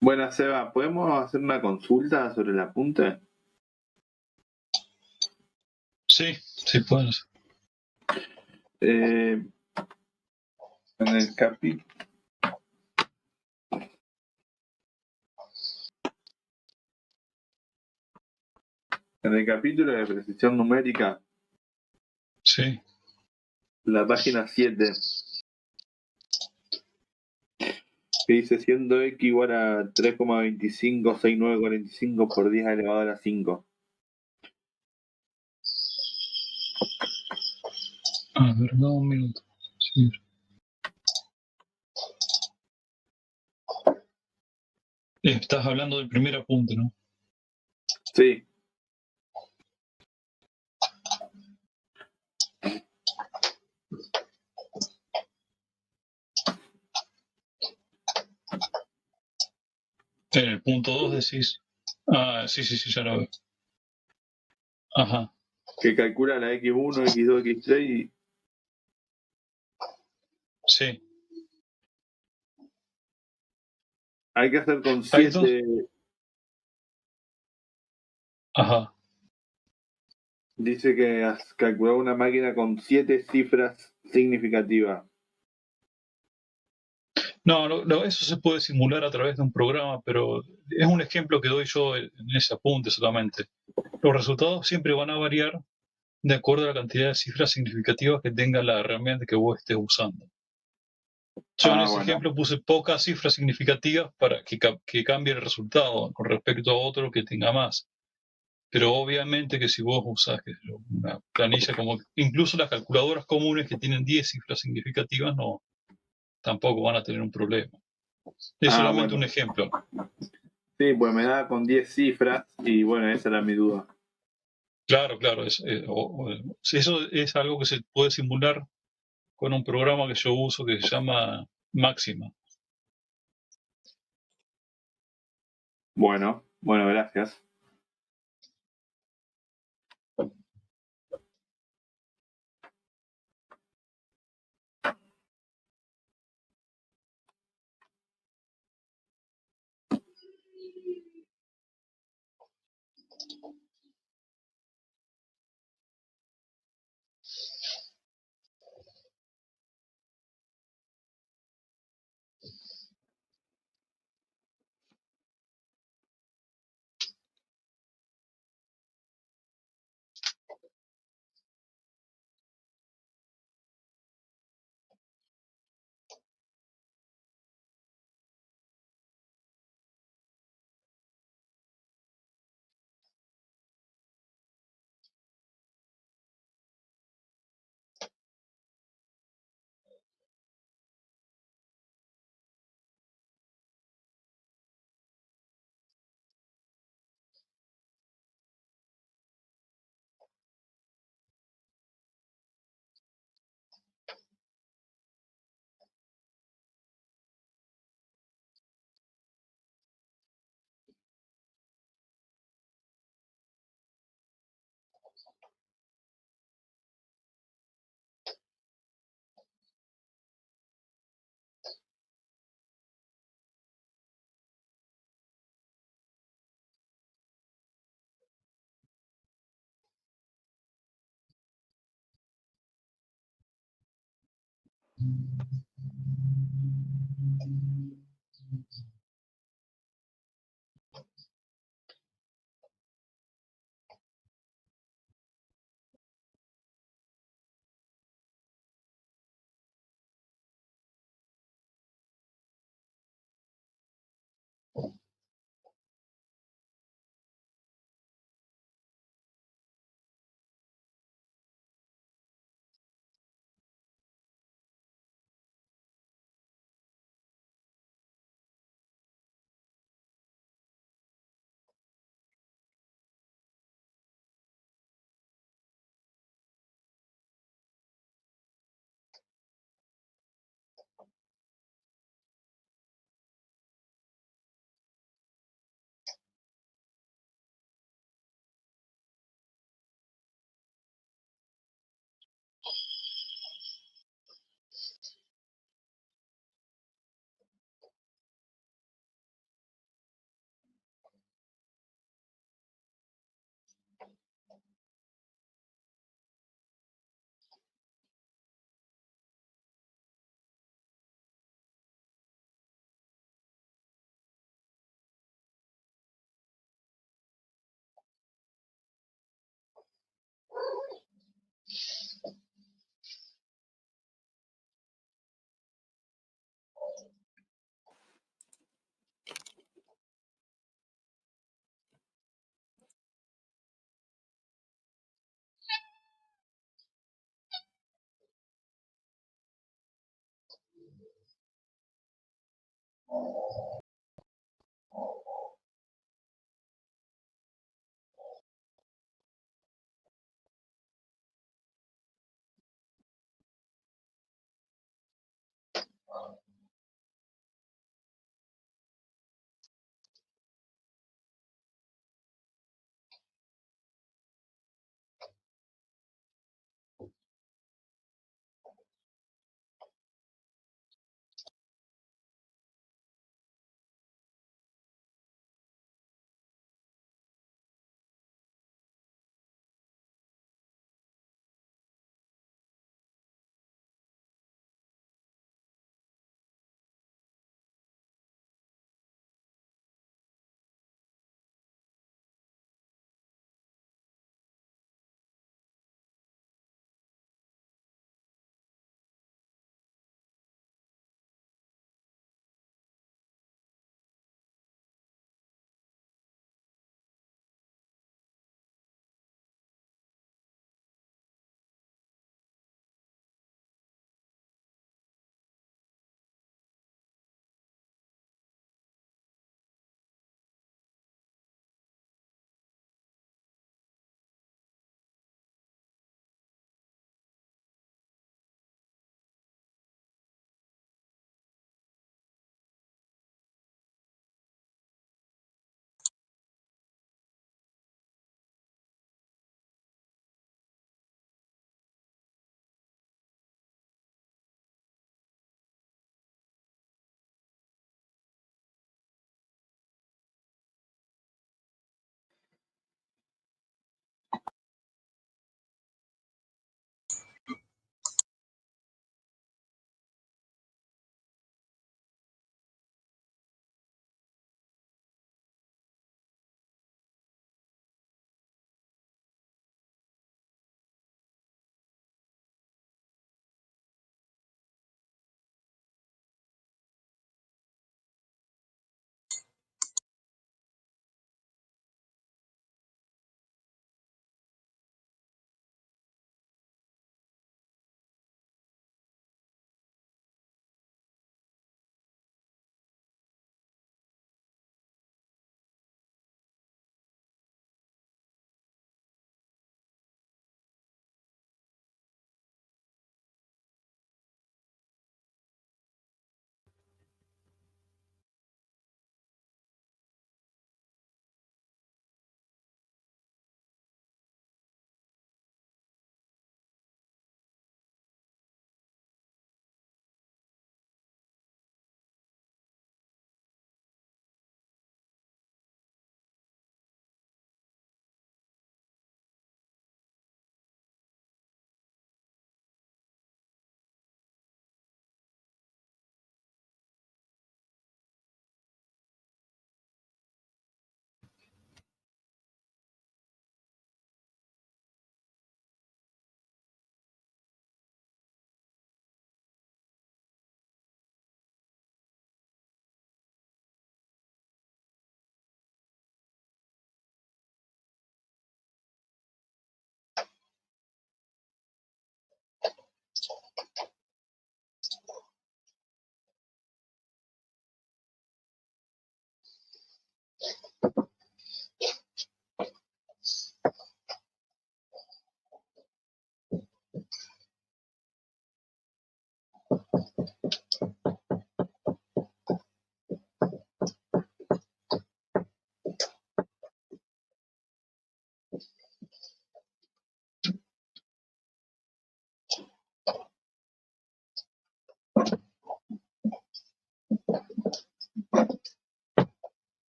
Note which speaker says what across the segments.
Speaker 1: Buenas, Seba, ¿podemos hacer una consulta sobre el apunte?
Speaker 2: Sí, sí puedes.
Speaker 1: Eh, en el capi- en el capítulo de precisión numérica,
Speaker 2: Sí.
Speaker 1: la página 7, que dice siendo x igual a 3,256945 por 10 elevado a la 5.
Speaker 2: A ver, no, un minuto. Sí. Estás hablando del primer apunte, ¿no?
Speaker 1: Sí,
Speaker 2: En el punto 2 decís. Ah, sí, sí, sí, ya lo veo. Ajá.
Speaker 1: que calcula la x1, x2, x3 y
Speaker 2: Sí.
Speaker 1: hay que hacer con
Speaker 2: Ahí es
Speaker 1: 7.
Speaker 2: Ajá.
Speaker 1: Dice que has calculado una máquina con 7 cifras significativas.
Speaker 2: No, eso se puede simular a través de un programa, pero es un ejemplo que doy yo en ese apunte solamente. Los resultados siempre van a variar de acuerdo a la cantidad de cifras significativas que tenga la herramienta que vos estés usando. Yo en
Speaker 1: Ah,
Speaker 2: ese
Speaker 1: bueno.
Speaker 2: ejemplo puse pocas cifras significativas para que cambie el resultado con respecto a otro que tenga más. Pero obviamente que si vos usás una planilla como incluso las calculadoras comunes que tienen 10 cifras significativas no tampoco van a tener un problema. Es
Speaker 1: Ah,
Speaker 2: solamente
Speaker 1: bueno.
Speaker 2: un ejemplo.
Speaker 1: Sí, pues me da con 10 cifras y bueno, esa era mi duda.
Speaker 2: Claro, claro. Si eso es algo que se puede simular con un programa que yo uso que se llama Máxima.
Speaker 1: Bueno, bueno, gracias.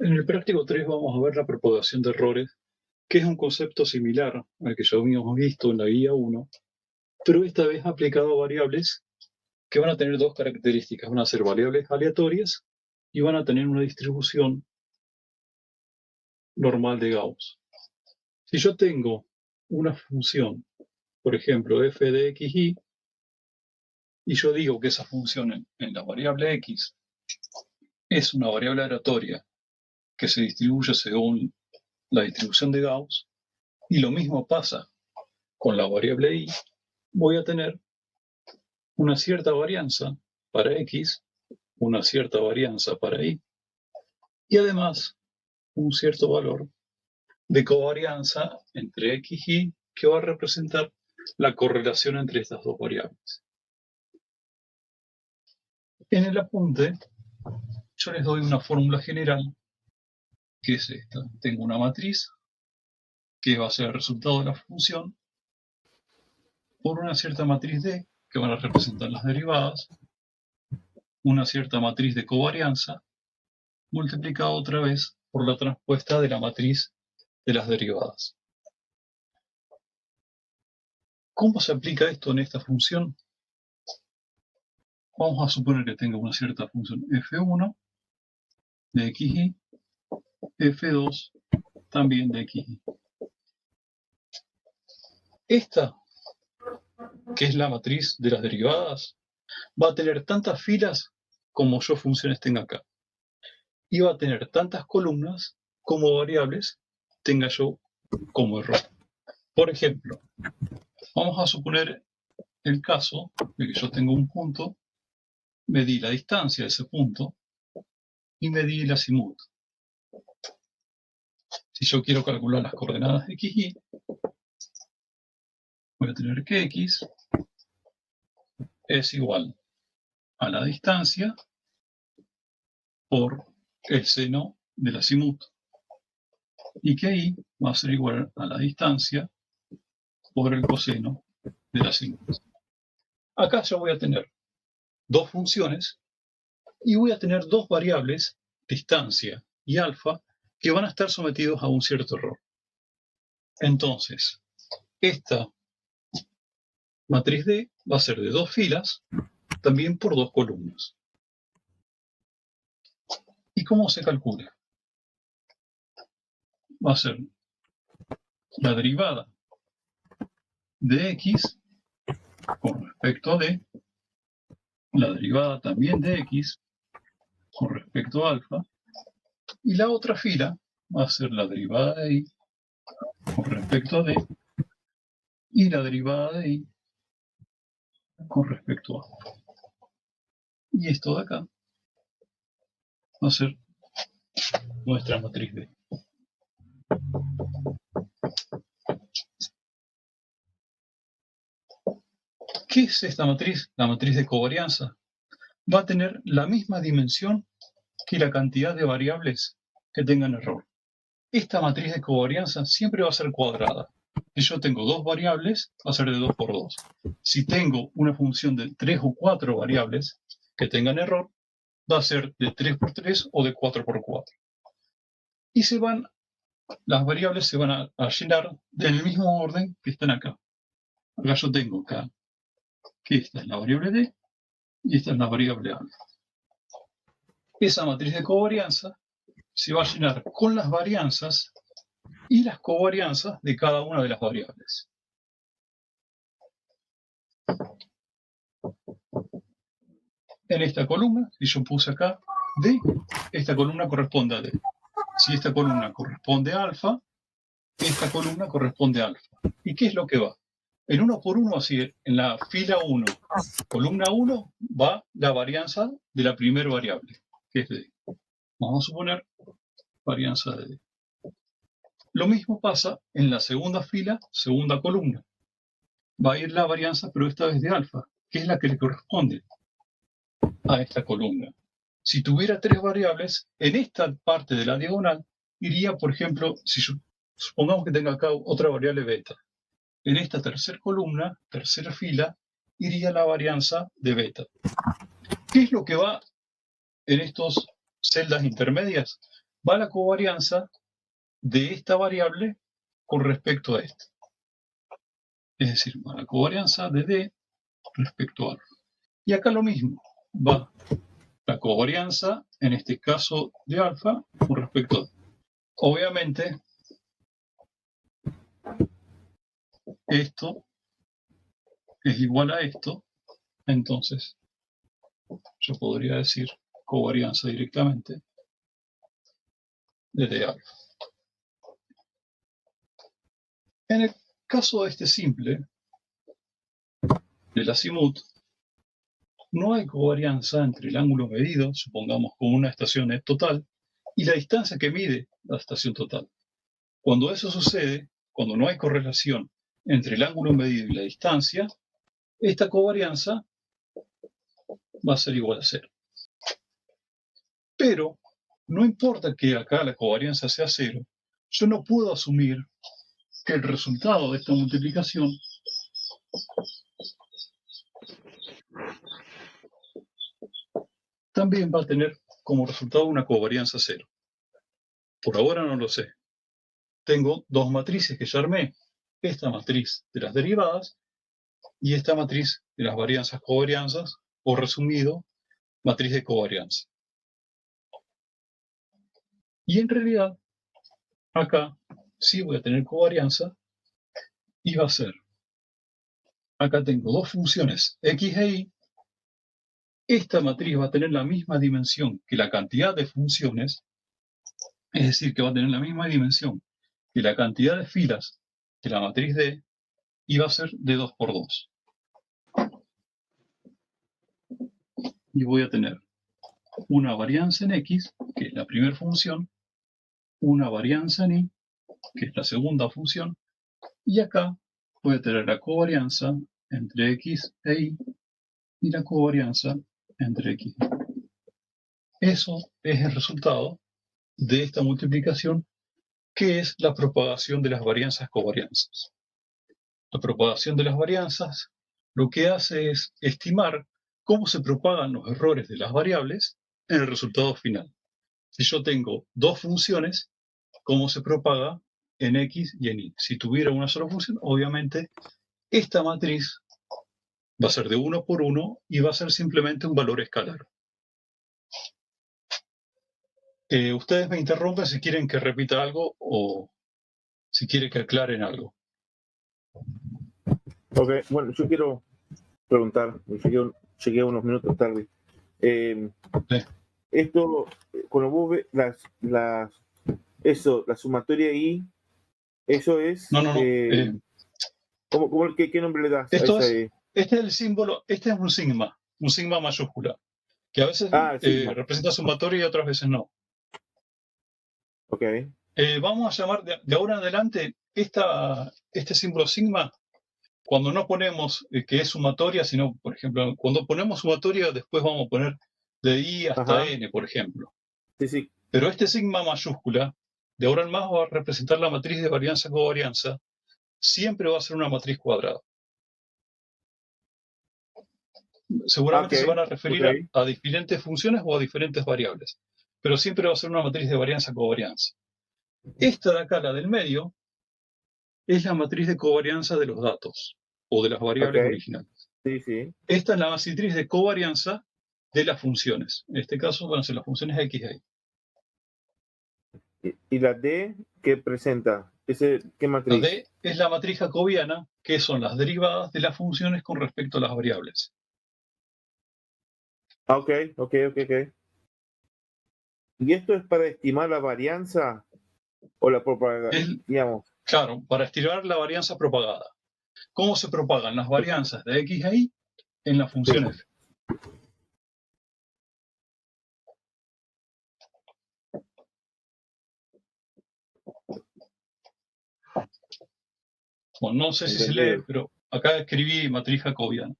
Speaker 2: En el práctico 3 vamos a ver la propagación de errores que es un concepto similar al que ya habíamos visto en la guía 1, pero esta vez aplicado a variables que van a tener dos características. Van a ser variables aleatorias y van a tener una distribución normal de Gauss. Si yo tengo una función, por ejemplo, f de xy, y yo digo que esa función en la variable x es una variable aleatoria que se distribuye según la distribución de Gauss, y lo mismo pasa con la variable y, voy a tener una cierta varianza para x, una cierta varianza para y además un cierto valor de covarianza entre x y y que va a representar la correlación entre estas dos variables. En el apunte, yo les doy una fórmula general, que es esta. Tengo una matriz, que va a ser el resultado de la función, por una cierta matriz D, que van a representar las derivadas, una cierta matriz de covarianza, multiplicada otra vez por la transpuesta de la matriz de las derivadas. ¿Cómo se aplica esto en esta función? Vamos a suponer que tengo una cierta función f1 de xy, f2 también de xy. Esta, que es la matriz de las derivadas, va a tener tantas filas como yo funciones tenga acá. Y va a tener tantas columnas como variables tenga yo como error. Por ejemplo, vamos a suponer el caso de que yo tengo un punto, medí la distancia de ese punto y medí el azimut. Si yo quiero calcular las coordenadas de xy, voy a tener que x es igual a la distancia por el seno del azimut, y que y va a ser igual a la distancia por el coseno del azimut. Acá yo voy a tener dos funciones y voy a tener dos variables, distancia y alfa, que van a estar sometidos a un cierto error. Entonces, esta matriz D va a ser de dos filas, también por dos columnas. ¿Y cómo se calcula? Va a ser la derivada de x con respecto a D, la derivada también de x con respecto a alfa, y la otra fila va a ser la derivada de y con respecto a D y la derivada de y con respecto a alfa. Y esto de acá va a ser nuestra matriz D. ¿Qué es esta matriz? La matriz de covarianza. Va a tener la misma dimensión que la cantidad de variables que tengan error. Esta matriz de covarianza siempre va a ser cuadrada. Si yo tengo dos variables, va a ser de 2 por 2. Si tengo una función de 3 o 4 variables que tengan error, va a ser de 3 por 3 o de 4 por 4. Y las variables se van a llenar del mismo orden que están acá. Acá yo tengo acá que esta es la variable D y esta es la variable alfa. Esa matriz de covarianza se va a llenar con las varianzas y las covarianzas de cada una de las variables. En esta columna, si yo puse acá D, esta columna corresponde a D. Si esta columna corresponde a alfa, esta columna corresponde a alfa. ¿Y qué es lo que va? En 1 por 1, así, en la fila 1, columna 1, va la varianza de la primera variable, que es D. Vamos a suponer varianza de D. Lo mismo pasa en la segunda fila, segunda columna. Va a ir la varianza, pero esta vez de alfa, que es la que le corresponde a esta columna. Si tuviera tres variables, en esta parte de la diagonal iría, por ejemplo, supongamos que tenga acá otra variable beta. En esta tercera columna, tercera fila, iría la varianza de beta. ¿Qué es lo que va en estas celdas intermedias? Va la covarianza de esta variable con respecto a este. Es decir, va la covarianza de D respecto a alfa. Y acá lo mismo, va la covarianza, en este caso de alfa, con respecto a D. Obviamente, esto es igual a esto, entonces yo podría decir covarianza directamente de D alfa. En el caso de este simple, del azimut, no hay covarianza entre el ángulo medido, supongamos con una estación total, y la distancia que mide la estación total. Cuando eso sucede, cuando no hay correlación entre el ángulo medido y la distancia, esta covarianza va a ser igual a 0. Pero no importa que acá la covarianza sea 0, yo no puedo asumir que el resultado de esta multiplicación también va a tener como resultado una covarianza 0. Por ahora no lo sé. Tengo dos matrices que ya armé. Esta matriz de las derivadas y esta matriz de las varianzas covarianzas, o resumido, matriz de covarianza. Y en realidad, acá sí voy a tener covarianza y va a ser, acá tengo dos funciones x e y. Esta matriz va a tener la misma dimensión que la cantidad de funciones, es decir, que va a tener la misma dimensión que la cantidad de filas de la matriz D, y va a ser de 2 por 2. Y voy a tener una varianza en x, que es la primera función, una varianza en y, que es la segunda función, y acá voy a tener la covarianza entre x e y la covarianza entre x. Eso es el resultado de esta multiplicación, que es la propagación de las varianzas covarianzas. La propagación de las varianzas lo que hace es estimar cómo se propagan los errores de las variables en el resultado final. Si yo tengo dos funciones, cómo se propaga en x y en y. Si tuviera una sola función, obviamente esta matriz va a ser de 1 por 1 y va a ser simplemente un valor escalar. Ustedes me interrumpen si quieren que repita algo o si quieren que aclaren algo.
Speaker 3: Ok, bueno, yo quiero preguntar, llegué unos minutos tarde.
Speaker 2: Sí.
Speaker 3: Esto, cuando vos ves la sumatoria I, eso es...
Speaker 2: No.
Speaker 3: ¿Qué nombre le das a
Speaker 2: Esto
Speaker 3: esa
Speaker 2: es,
Speaker 3: E?
Speaker 2: este es el símbolo, este es un sigma mayúscula, que a veces
Speaker 3: Sigma.
Speaker 2: representa sumatoria y otras veces no.
Speaker 3: Ok.
Speaker 2: Vamos a llamar de ahora en adelante este símbolo sigma, cuando no ponemos que es sumatoria, sino, por ejemplo, cuando ponemos sumatoria, después vamos a poner de i hasta
Speaker 3: Ajá.
Speaker 2: n, por ejemplo.
Speaker 3: Sí.
Speaker 2: Pero este sigma mayúscula, de ahora en más, va a representar la matriz de varianza-covarianza, siempre va a ser una matriz cuadrada. Seguramente se van a referir a diferentes funciones o a diferentes variables, pero siempre va a ser una matriz de varianza-covarianza. Esta de acá, la del medio, es la matriz de covarianza de los datos o de las variables originales.
Speaker 3: Sí.
Speaker 2: Esta es la matriz de covarianza de las funciones. En este caso van a ser las funciones x e y.
Speaker 3: ¿Y la D qué presenta? ¿Qué matriz?
Speaker 2: La D es la matriz jacobiana, que son las derivadas de las funciones con respecto a las variables.
Speaker 3: Ok. ¿Y esto es para estimar la varianza o la propagación?
Speaker 2: Claro, para estimar la varianza propagada. ¿Cómo se propagan las varianzas de x e y en la función f? Bueno, no sé si se lee, pero acá escribí matriz jacobiana.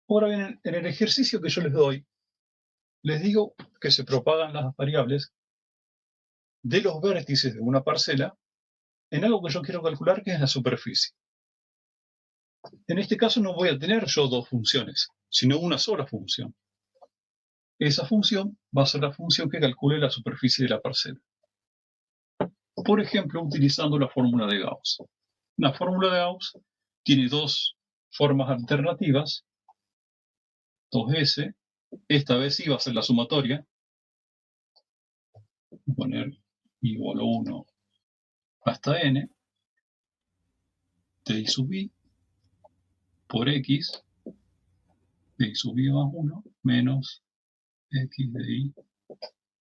Speaker 2: Ahora bien, en el ejercicio que yo les doy, les digo que se propagan las variables de los vértices de una parcela en algo que yo quiero calcular, que es la superficie. En este caso no voy a tener yo dos funciones, sino una sola función. esa función va a ser la función que calcule la superficie de la parcela. Por ejemplo, utilizando la fórmula de Gauss. La fórmula de Gauss tiene dos formas alternativas, 2S, esta vez sí va a ser la sumatoria, voy a poner igual a 1 hasta n, t sub i por x, t sub i más 1 menos x de i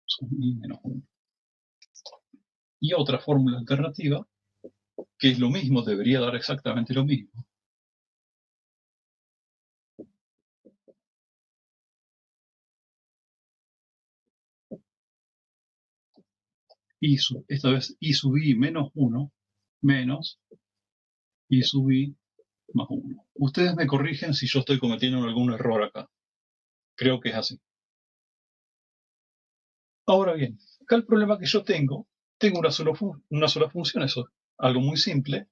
Speaker 2: sub i menos 1. Y otra fórmula alternativa, que es lo mismo, debería dar exactamente lo mismo. Esta vez i sub i menos 1 menos i sub i más 1. Ustedes me corrigen si yo estoy cometiendo algún error acá. Creo que es así. Ahora bien, acá el problema que yo tengo una sola función, eso es algo muy simple,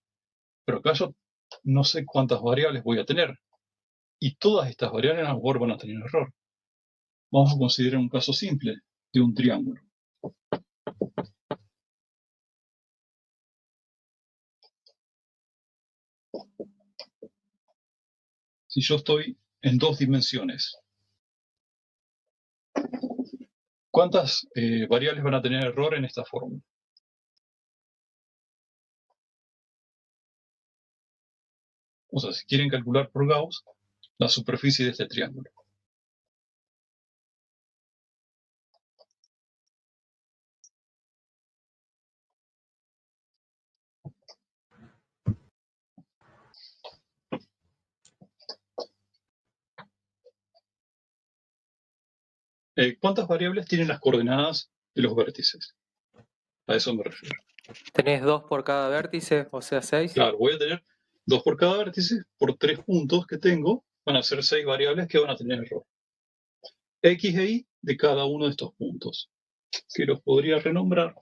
Speaker 2: pero acá yo no sé cuántas variables voy a tener. Y todas estas variables a lo mejor van a tener error. Vamos a considerar un caso simple de un triángulo. Si yo estoy en 2 dimensiones, ¿cuántas variables van a tener error en esta fórmula? O sea, si quieren calcular por Gauss la superficie de este triángulo. ¿Cuántas variables tienen las coordenadas de los vértices? A eso me refiero.
Speaker 4: Tenés 2 por cada vértice, o sea 6.
Speaker 2: Claro, voy a tener 2 por cada vértice, por 3 puntos que tengo, van a ser 6 variables que van a tener error. X e Y de cada uno de estos puntos, que los podría renombrar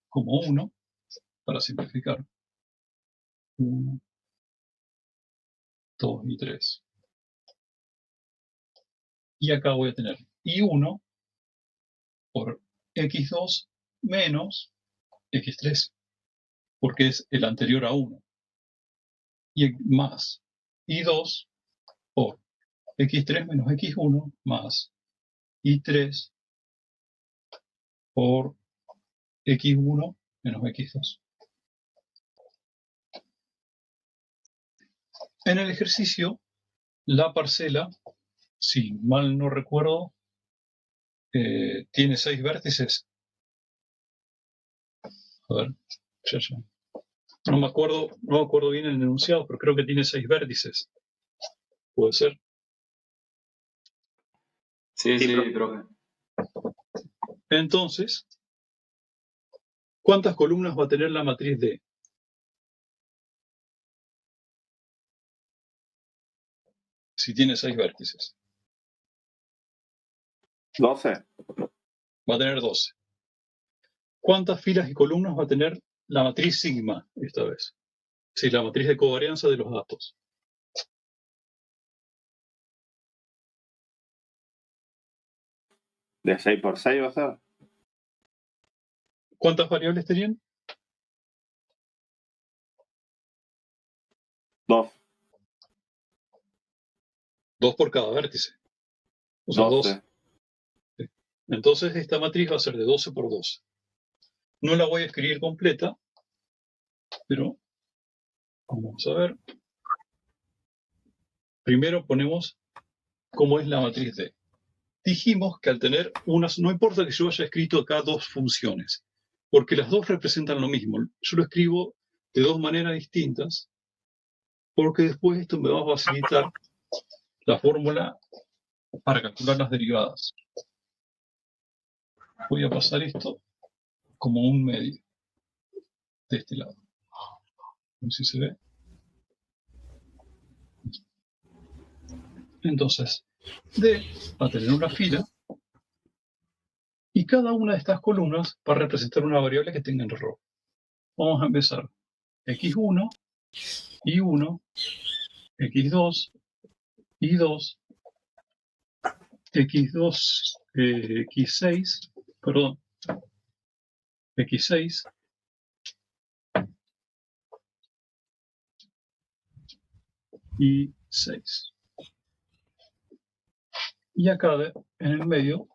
Speaker 2: como 1, para simplificar. 1, 2 y 3. Y acá voy a tener I1 por X2 menos X3, porque es el anterior a 1. Y más I2 por X3 menos X1 más I3 por X1 menos X2. En el ejercicio, la parcela, si mal no recuerdo, tiene 6 vértices. A ver, ya. No me acuerdo bien el enunciado, pero creo que tiene 6 vértices. ¿Puede ser?
Speaker 5: Sí, profe.
Speaker 2: Entonces, ¿cuántas columnas va a tener la matriz D? Si tiene 6 vértices.
Speaker 1: 12.
Speaker 2: Va a tener 12. ¿Cuántas filas y columnas va a tener la matriz sigma esta vez? Sí, la matriz de covarianza de los datos.
Speaker 1: ¿De 6 por 6 va a ser?
Speaker 2: ¿Cuántas variables tenían?
Speaker 1: 2.
Speaker 2: 2 por cada vértice. O sea,
Speaker 1: 12.
Speaker 2: 2. Entonces esta matriz va a ser de 12 por 12. No la voy a escribir completa, pero vamos a ver. Primero ponemos cómo es la matriz D. Dijimos que al tener unas, no importa que yo haya escrito acá 2 funciones, porque las dos representan lo mismo. Yo lo escribo de 2 maneras distintas, porque después esto me va a facilitar la fórmula para calcular las derivadas. Voy a pasar esto como un medio de este lado. A ver si se ve. Entonces, D va a tener una fila y cada una de estas columnas va a representar una variable que tenga error. Vamos a empezar. X1, Y1, X2, Y2, x2, x6, perdón, x6 y 6. Y acá en el medio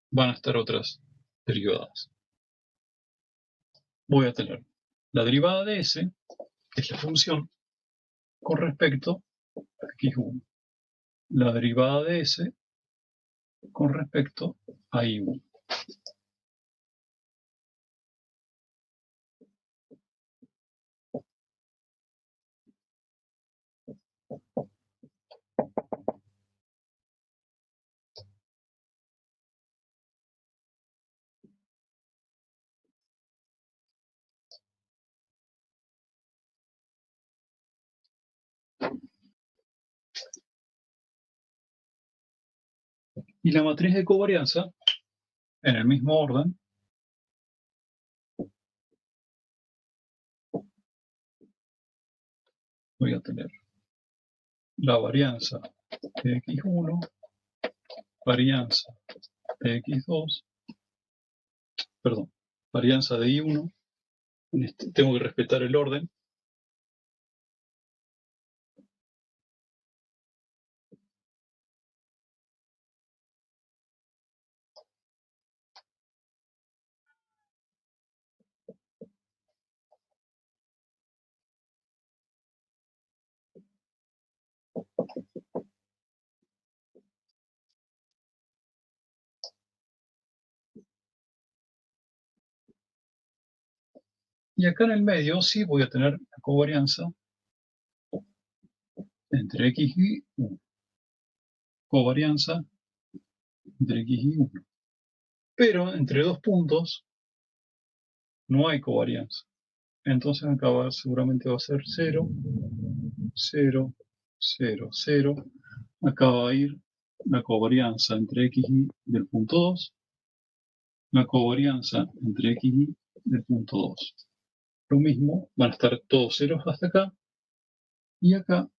Speaker 2: van a estar otras derivadas. Voy a tener la derivada de s, que es la función, con respecto a x1. La derivada de s con respecto a y1. Y la matriz de covarianza, en el mismo orden, voy a tener la varianza de x1, varianza de x2, perdón, varianza de y1, tengo que respetar el orden, y acá en el medio sí voy a tener la covarianza entre x y 1. Covarianza entre x y 1. Pero entre dos puntos no hay covarianza. Entonces acá seguramente va a ser 0, 0, 0, 0. Acá va a ir la covarianza entre x y del punto 2, la covarianza entre x y del punto 2. Lo mismo, van a estar todos ceros hasta acá, y acá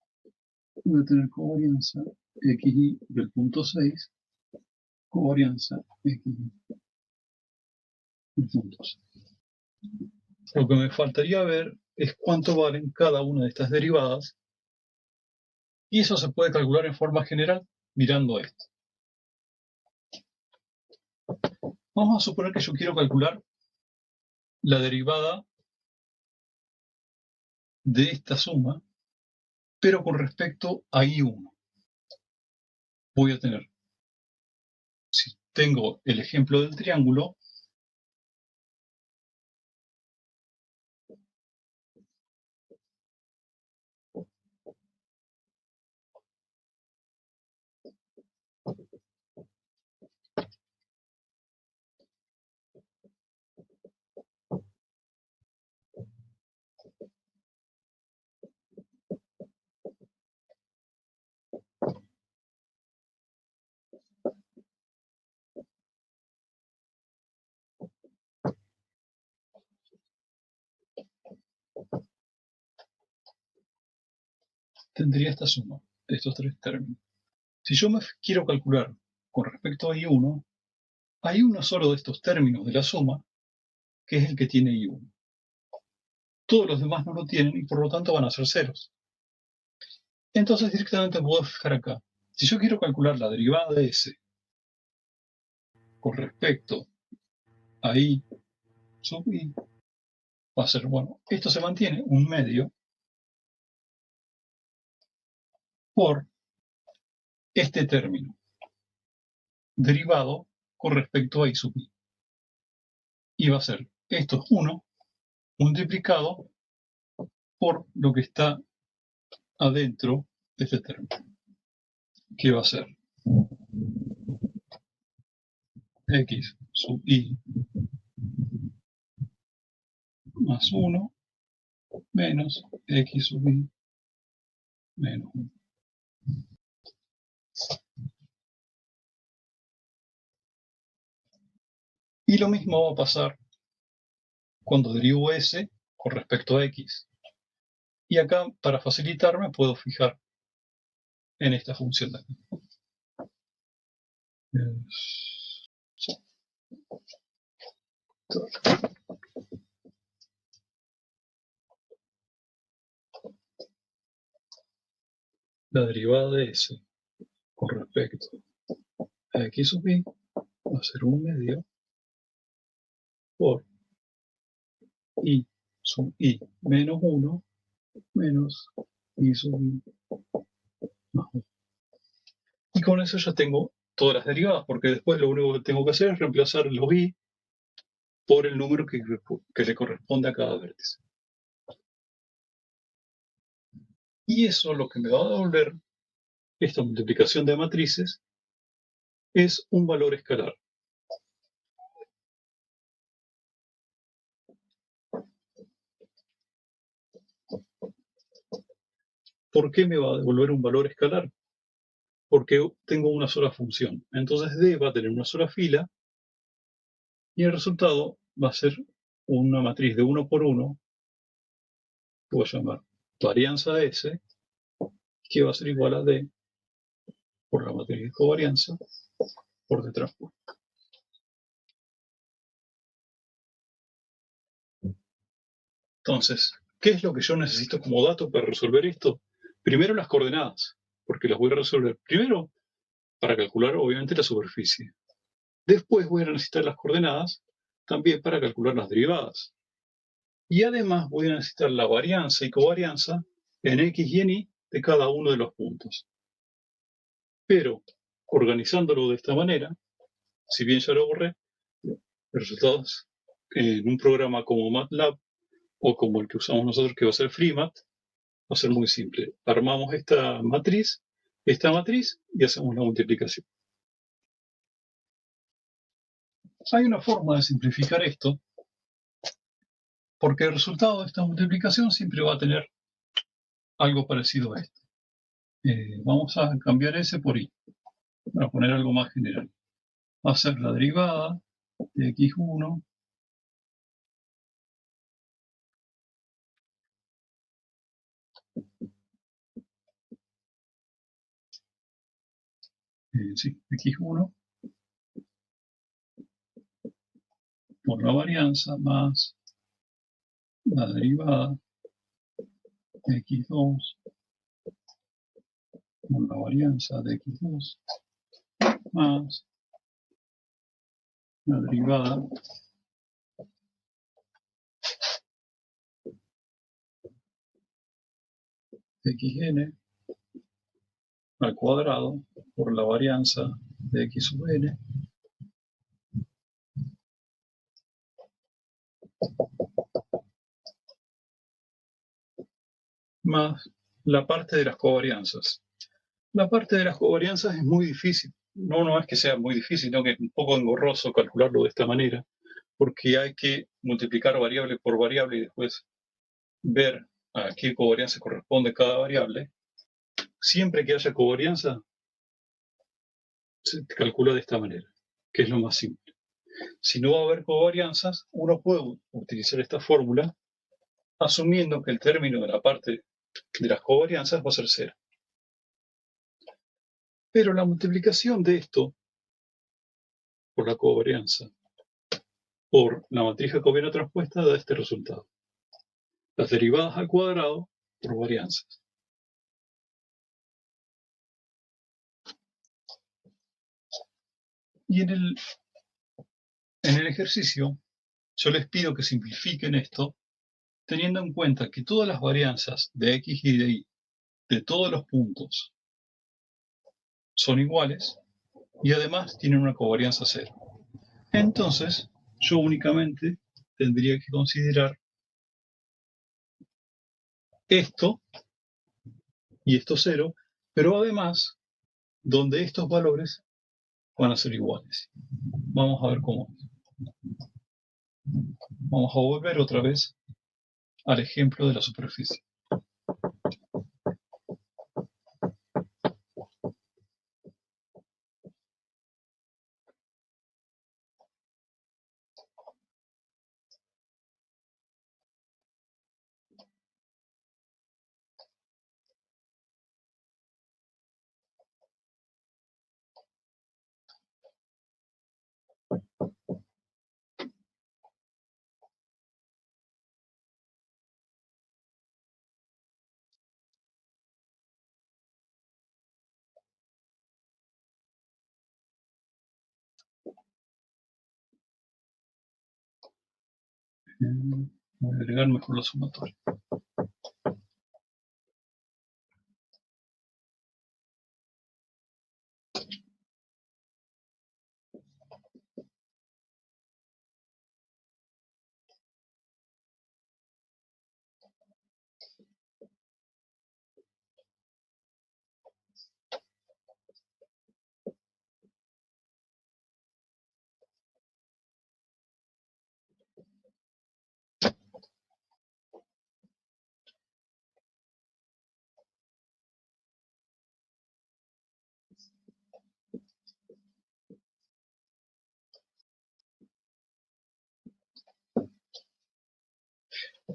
Speaker 2: voy a tener covarianza xy del punto 6, covarianza xy del punto 6. Lo que me faltaría ver es cuánto valen cada una de estas derivadas, y eso se puede calcular en forma general mirando esto. Vamos a suponer que yo quiero calcular la derivada de esta suma, pero con respecto a I1. Voy a tener, si tengo el ejemplo del triángulo, tendría esta suma de estos tres términos. Si yo me quiero calcular con respecto a I1, hay uno solo de estos términos de la suma que es el que tiene I1. Todos los demás no lo tienen y por lo tanto van a ser ceros. Entonces directamente puedo fijar acá. Si yo quiero calcular la derivada de S con respecto a I sub I, va a ser, bueno, esto se mantiene un medio por este término derivado con respecto a I sub I. Y va a ser, esto es 1 multiplicado por lo que está adentro de este término, que va a ser x sub I más 1 menos x sub I menos 1. Y lo mismo va a pasar cuando derivo S con respecto a X. Y acá, para facilitarme, puedo fijar en esta función de aquí. Sí. La derivada de S con respecto a x sub i va a ser 1/2 por i sub i menos 1 menos i sub i más 1. Y con eso ya tengo todas las derivadas, porque después lo único que tengo que hacer es reemplazar los i por el número que le corresponde a cada vértice. Y eso lo que me va a devolver esta multiplicación de matrices es un valor escalar. ¿Por qué me va a devolver un valor escalar? Porque tengo una sola función. Entonces D va a tener una sola fila y el resultado va a ser una matriz de 1 por 1, que voy a llamar varianza S, que va a ser igual a D por la matriz de covarianza por D transpose. Entonces, ¿qué es lo que yo necesito como dato para resolver esto? Primero las coordenadas, porque las voy a resolver primero para calcular obviamente la superficie. Después voy a necesitar las coordenadas también para calcular las derivadas. Y además voy a necesitar la varianza y covarianza en x y en y de cada uno de los puntos. Pero, organizándolo de esta manera, si bien ya lo borré, los resultados en un programa como MATLAB o como el que usamos nosotros, que va a ser FreeMat, va a ser muy simple. Armamos esta matriz y hacemos la multiplicación. Hay una forma de simplificar esto, porque el resultado de esta multiplicación siempre va a tener algo parecido a esto. Vamos a cambiar S por I, para poner algo más general. Va a ser la derivada de x1 x1 por la varianza más la derivada de x2 por la varianza de x2 más la derivada de xn al cuadrado por la varianza de x sub n más la parte de las covarianzas. La parte de las covarianzas es muy difícil. No es que sea muy difícil, sino que es un poco engorroso calcularlo de esta manera, porque hay que multiplicar variable por variable y después ver a qué covarianza corresponde cada variable. Siempre que haya covarianza, se calcula de esta manera, que es lo más simple. Si no va a haber covarianzas, uno puede utilizar esta fórmula asumiendo que el término de la parte de las covarianzas va a ser 0. Pero la multiplicación de esto por la covarianza por la matriz jacobiana transpuesta da este resultado. Las derivadas al cuadrado por varianzas. Y en el ejercicio, yo les pido que simplifiquen esto teniendo en cuenta que todas las varianzas de x y de y de todos los puntos son iguales y además tienen una covarianza 0. Entonces, yo únicamente tendría que considerar esto y esto 0, pero además donde estos valores van a ser iguales. Vamos a ver cómo. Vamos a volver otra vez al ejemplo de la superficie. Voy a agregar mejor la sumatoria.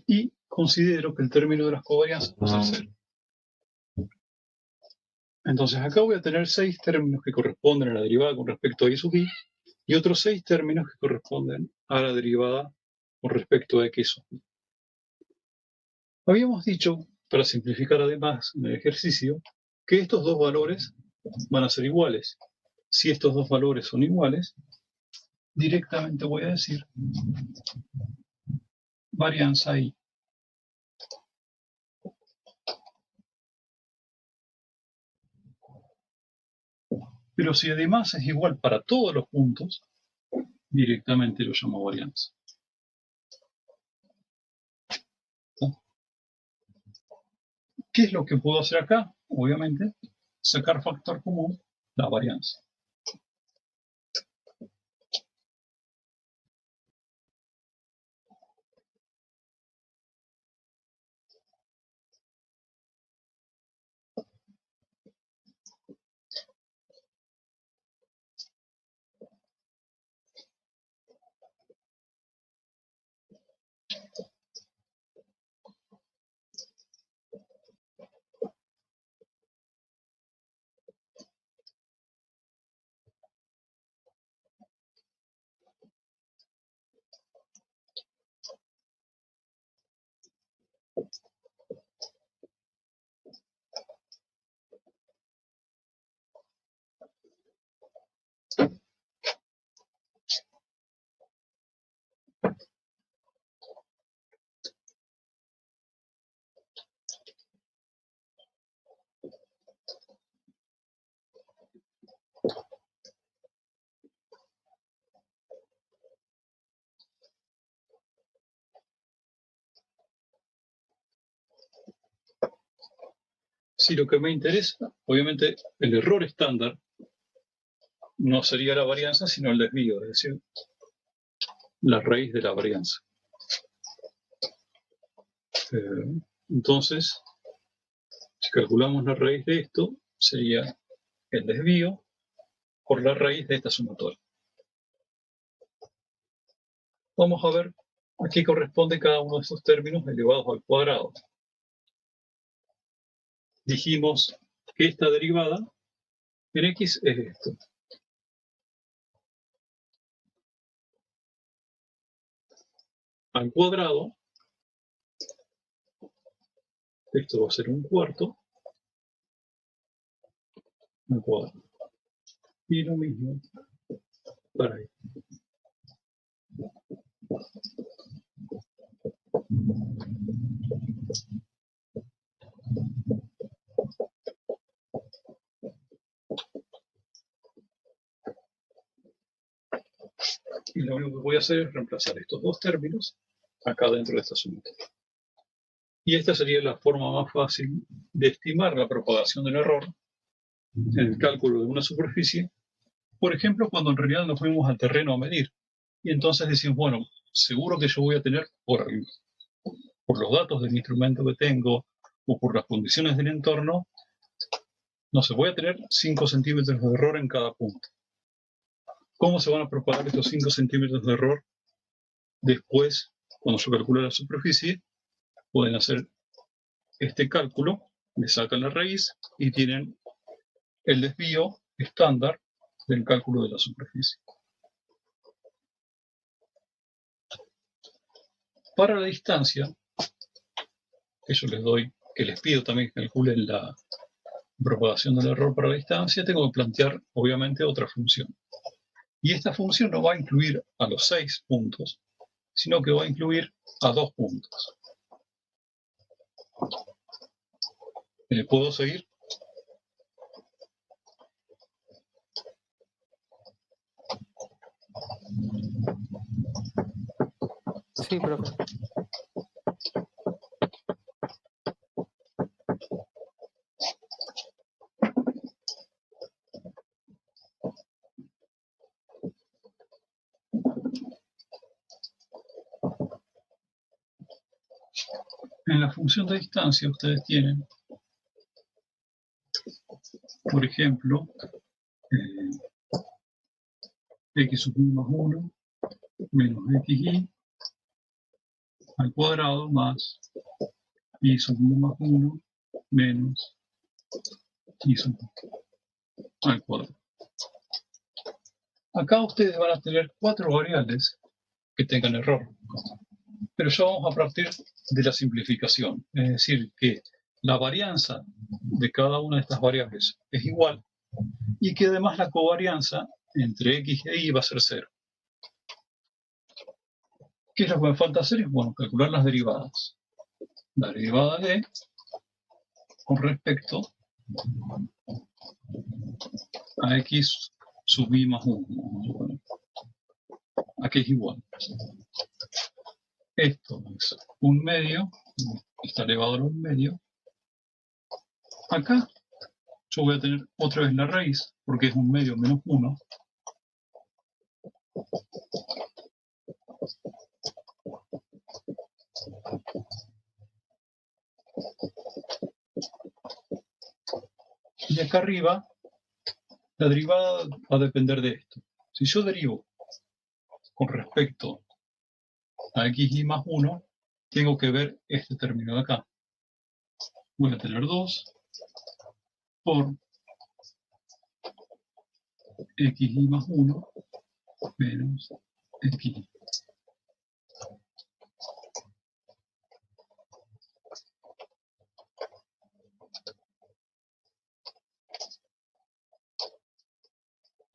Speaker 2: Y considero que el término de las covarianzas va a ser 0. Entonces acá voy a tener 6 términos que corresponden a la derivada con respecto a y sub i, y otros 6 términos que corresponden a la derivada con respecto a x sub i. Habíamos dicho, para simplificar además en el ejercicio, que estos dos valores van a ser iguales. Si estos dos valores son iguales, directamente voy a decir varianza i. Pero si además es igual para todos los puntos, directamente lo llamo varianza. ¿Qué es lo que puedo hacer acá? Obviamente, sacar factor común, la varianza. Si lo que me interesa, obviamente el error estándar no sería la varianza, sino el desvío, es decir, la raíz de la varianza. Entonces, si calculamos la raíz de esto, sería el desvío por la raíz de esta sumatoria. Vamos a ver a qué corresponde cada uno de estos términos elevados al cuadrado. Dijimos que esta derivada en x es esto. Al cuadrado, esto va a ser un cuarto al cuadrado. Y lo mismo para ahí. Y lo único que voy a hacer es reemplazar estos dos términos acá dentro de esta sumatoria. Y esta sería la forma más fácil de estimar la propagación del error en el cálculo de una superficie. Por ejemplo, cuando en realidad nos fuimos al terreno a medir. Y entonces decimos, bueno, seguro que yo voy a tener, por los datos del instrumento que tengo o por las condiciones del entorno, no sé, voy a tener 5 centímetros de error en cada punto. ¿Cómo se van a propagar estos 5 centímetros de error? Después, cuando yo calculo la superficie, pueden hacer este cálculo, le sacan la raíz y tienen el desvío estándar del cálculo de la superficie. Para la distancia, que yo les doy, que les pido también que calculen la propagación del error para la distancia, tengo que plantear, obviamente, otra función. Y esta función no va a incluir a los 6 puntos, sino que va a incluir a 2 puntos. ¿Puedo seguir?
Speaker 4: Sí, profe.
Speaker 2: En la función de distancia ustedes tienen, por ejemplo, x sub i más 1 menos xy al cuadrado más y sub i más 1 menos y sub i al cuadrado. Acá ustedes van a tener 4 variables que tengan error, pero ya vamos a partir de la simplificación, es decir, que la varianza de cada una de estas variables es igual y que además la covarianza entre x e y va a ser 0. ¿Qué es lo que me falta hacer? Bueno, calcular las derivadas. La derivada de con respecto a x sub i más 1. Bueno, aquí es igual. Esto es 1 medio, está elevado a 1 medio. Acá yo voy a tener otra vez la raíz, porque es 1 medio menos 1. Y acá arriba, la derivada va a depender de esto. Si yo derivo con respecto a xy más 1, tengo que ver este término de acá. Voy a tener 2 por xy más 1 menos xy.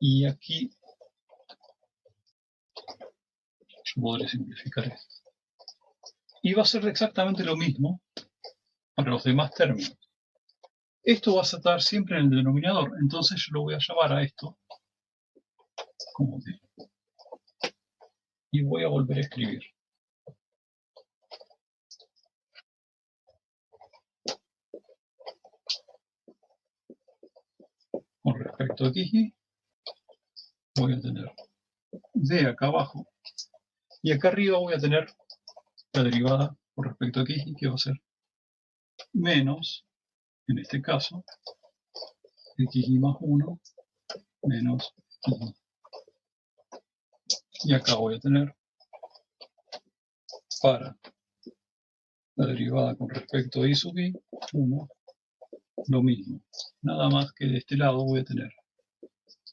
Speaker 2: Y aquí yo podré simplificar esto. Y va a ser exactamente lo mismo para los demás términos. Esto va a estar siempre en el denominador, entonces yo lo voy a llamar a esto como D. Y voy a volver a escribir. Con respecto a xy, voy a tener D acá abajo. Y acá arriba voy a tener la derivada con respecto a xy, que va a ser menos, en este caso, xy más 1 menos y. Y acá voy a tener para la derivada con respecto a y sub i, 1, lo mismo. Nada más que de este lado voy a tener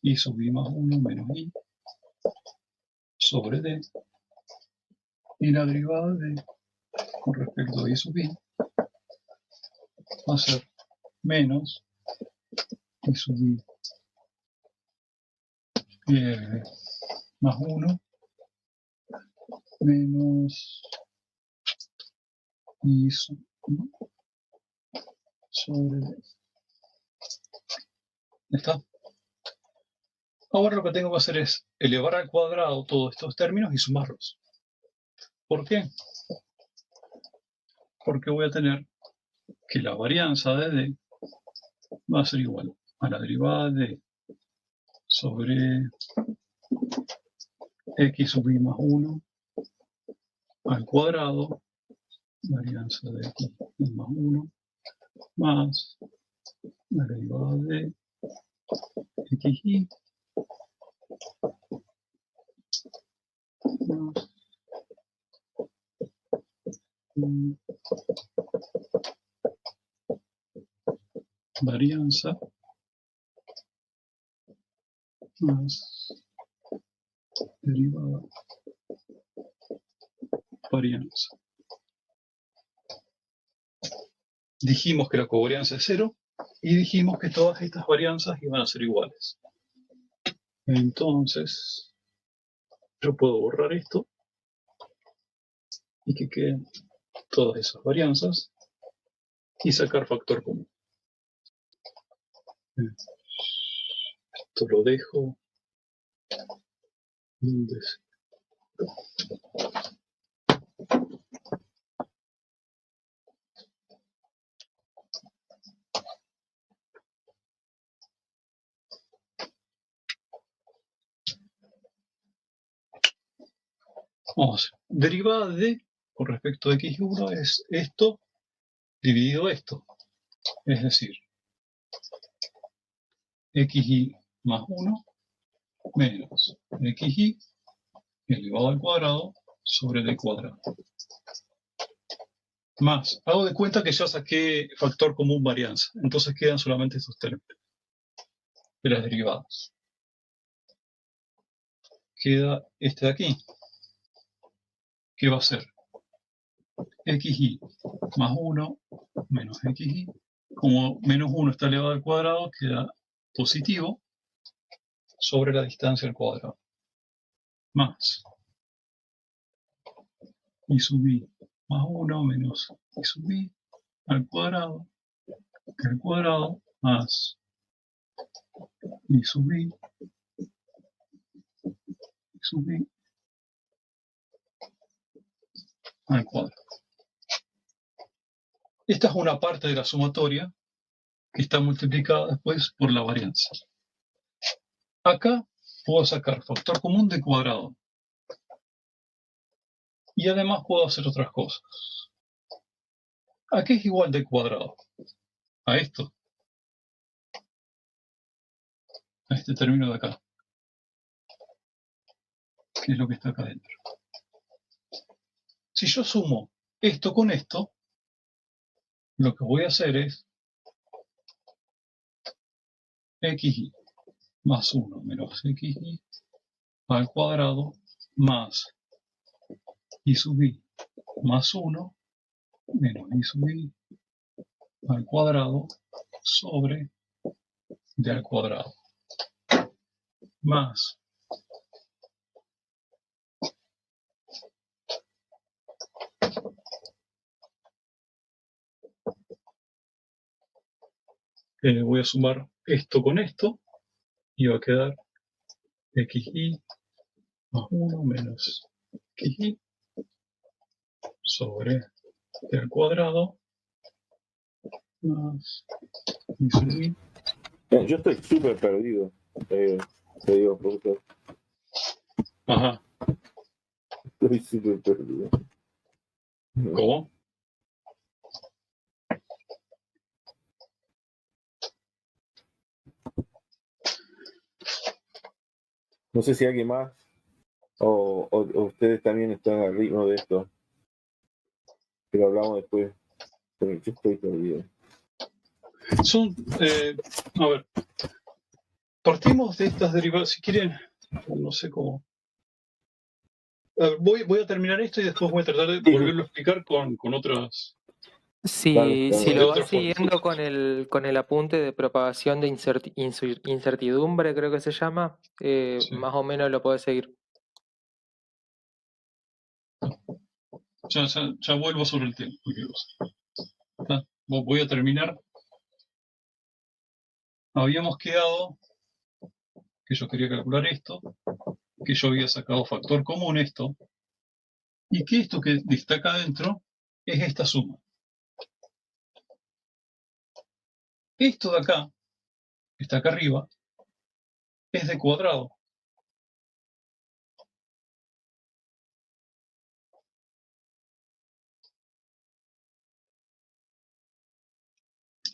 Speaker 2: y sub i más 1 menos i sobre d. Y la derivada de con respecto a y sub i va a ser menos y sub i más 1 menos y sub i sobre d. ¿Está? Ahora lo que tengo que hacer es elevar al cuadrado todos estos términos y sumarlos. ¿Por qué? Porque voy a tener que la varianza de d va a ser igual a la derivada de sobre x sub i más 1 al cuadrado, varianza de x más 1, más la derivada de xy más varianza más derivada varianza. Dijimos que la covarianza es 0 y dijimos que todas estas varianzas iban a ser iguales. Entonces, yo puedo borrar esto y que queden todas esas varianzas y sacar factor común. Esto lo dejo. Vamos a ver. Derivada de, con respecto a x1, es esto dividido esto. Es decir, xy más 1 menos xy elevado al cuadrado sobre d cuadrado. Más, hago de cuenta que ya saqué factor común varianza. Entonces quedan solamente estos términos de las derivadas. Queda este de aquí, que va a ser xy más 1 menos xy. Como menos 1 está elevado al cuadrado, queda positivo sobre la distancia al cuadrado. Más y sub i más 1 menos y sub i al cuadrado más y sub i al cuadrado. Esta es una parte de la sumatoria que está multiplicada después por la varianza. Acá puedo sacar factor común de cuadrado. Y además puedo hacer otras cosas. ¿A qué es igual de cuadrado? A esto. A este término de acá. Que es lo que está acá adentro. Si yo sumo esto con esto, lo que voy a hacer es xy más 1 menos xy al cuadrado más y sub i más 1 menos y sub i al cuadrado sobre d al cuadrado más voy a sumar esto con esto y va a quedar xy más 1 menos xy sobre d al cuadrado más y sub i.
Speaker 3: Yo estoy súper perdido. Te digo, profesor.
Speaker 2: Ajá.
Speaker 3: Estoy súper perdido.
Speaker 2: ¿Cómo?
Speaker 3: No sé si alguien más o ustedes también están al ritmo de esto. Pero hablamos después. Pero yo estoy perdido.
Speaker 2: Son, a ver, partimos de estas derivadas, si quieren, no sé cómo. A ver, voy a terminar esto y después voy a tratar de volverlo a explicar con otras.
Speaker 4: Si
Speaker 2: De
Speaker 4: lo
Speaker 2: otra
Speaker 4: vas
Speaker 2: forma.
Speaker 4: siguiendo con el apunte de propagación de incertidumbre, creo que se llama,
Speaker 2: Sí.
Speaker 4: más o menos lo podés seguir.
Speaker 2: Ya vuelvo sobre el tema. Voy a terminar. Habíamos quedado que yo quería calcular esto, que yo había sacado factor común esto, y que esto que está acá adentro es esta suma. Esto de acá, que está acá arriba, es de cuadrado.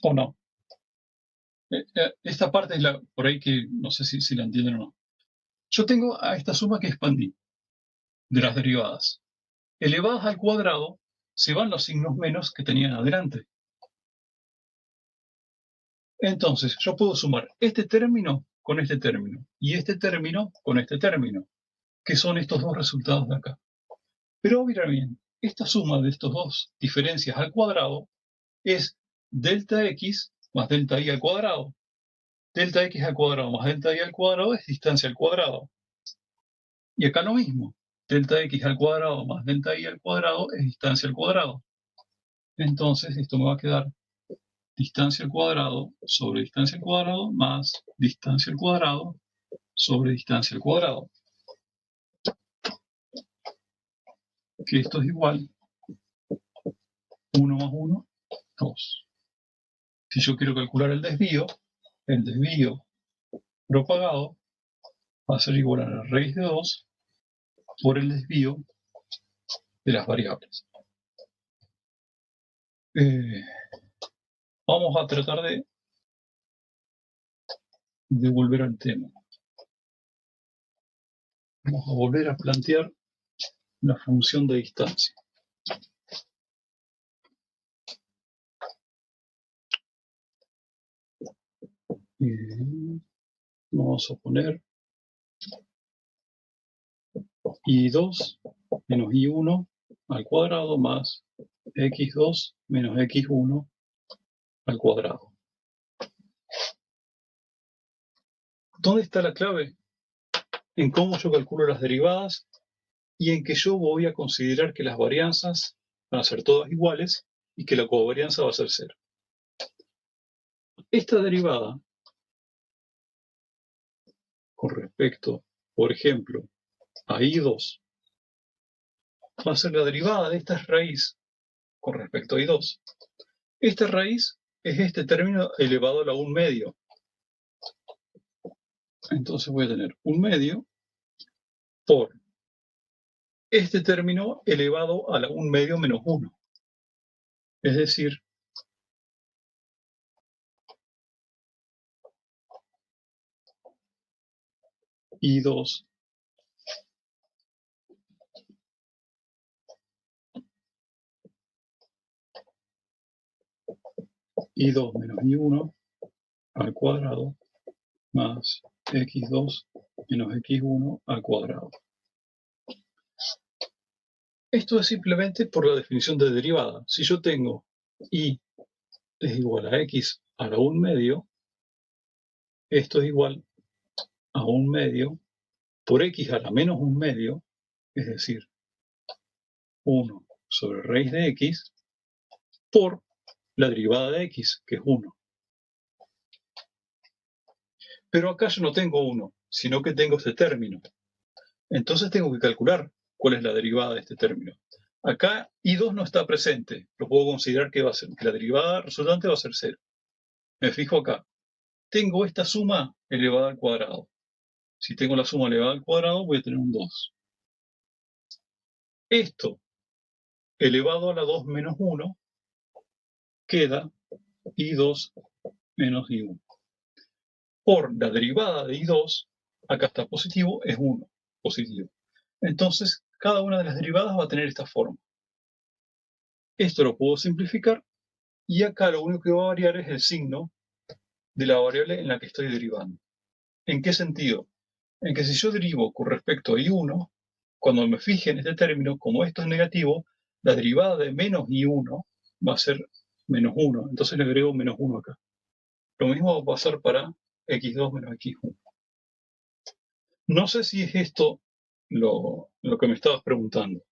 Speaker 2: ¿O no? Esta parte es la por ahí que no sé si la entienden o no. Yo tengo a esta suma que expandí de las derivadas. Elevadas al cuadrado se van los signos menos que tenían adelante. Entonces, yo puedo sumar este término con este término y este término con este término, que son estos dos resultados de acá. Pero mira bien, esta suma de estos dos diferencias al cuadrado es delta x más delta y al cuadrado. Delta x al cuadrado más delta y al cuadrado es distancia al cuadrado. Y acá lo mismo. delta x al cuadrado más delta y al cuadrado es distancia al cuadrado. Entonces esto me va a quedar distancia al cuadrado sobre distancia al cuadrado más distancia al cuadrado sobre distancia al cuadrado. Que esto es igual 1 más 1, 2. Si yo quiero calcular el desvío propagado va a ser igual a la raíz de 2 por el desvío de las variables. Vamos a tratar de volver al tema. Vamos a volver a plantear la función de distancia. Vamos a poner y2 menos y1 al cuadrado más x2 menos x1 al cuadrado. ¿Dónde está la clave? En cómo yo calculo las derivadas y en que yo voy a considerar que las varianzas van a ser todas iguales y que la covarianza va a ser 0. Esta derivada, con respecto, por ejemplo, a i2, va a ser la derivada de esta raíz con respecto a i2. Esta raíz es este término elevado a la 1 medio. Entonces voy a tener 1 medio por este término elevado a la 1 medio menos 1. Es decir, i2 menos i1 al cuadrado más x2 menos x1 al cuadrado. Esto es simplemente por la definición de derivada. Si yo tengo y es igual a x a la 1 medio, esto es igual a 1 medio por x a la menos 1 medio, es decir, 1 sobre raíz de x, por la derivada de x, que es 1. Pero acá yo no tengo 1, sino que tengo este término. Entonces tengo que calcular cuál es la derivada de este término. Acá i2 no está presente, lo puedo considerar que la derivada resultante va a ser 0. Me fijo acá. Tengo esta suma elevada al cuadrado. Si tengo la suma elevada al cuadrado, voy a tener un 2. Esto elevado a la 2 menos 1 queda i2 menos i1. Por la derivada de i2, acá está positivo, es 1, positivo. Entonces, cada una de las derivadas va a tener esta forma. Esto lo puedo simplificar y acá lo único que va a variar es el signo de la variable en la que estoy derivando. ¿En qué sentido? En que si yo derivo con respecto a i1, cuando me fije en este término, como esto es negativo, la derivada de menos i1 va a ser menos 1. Entonces le agrego menos 1 acá. Lo mismo va a pasar para x2 menos x1. No sé si es esto lo que me estabas preguntando.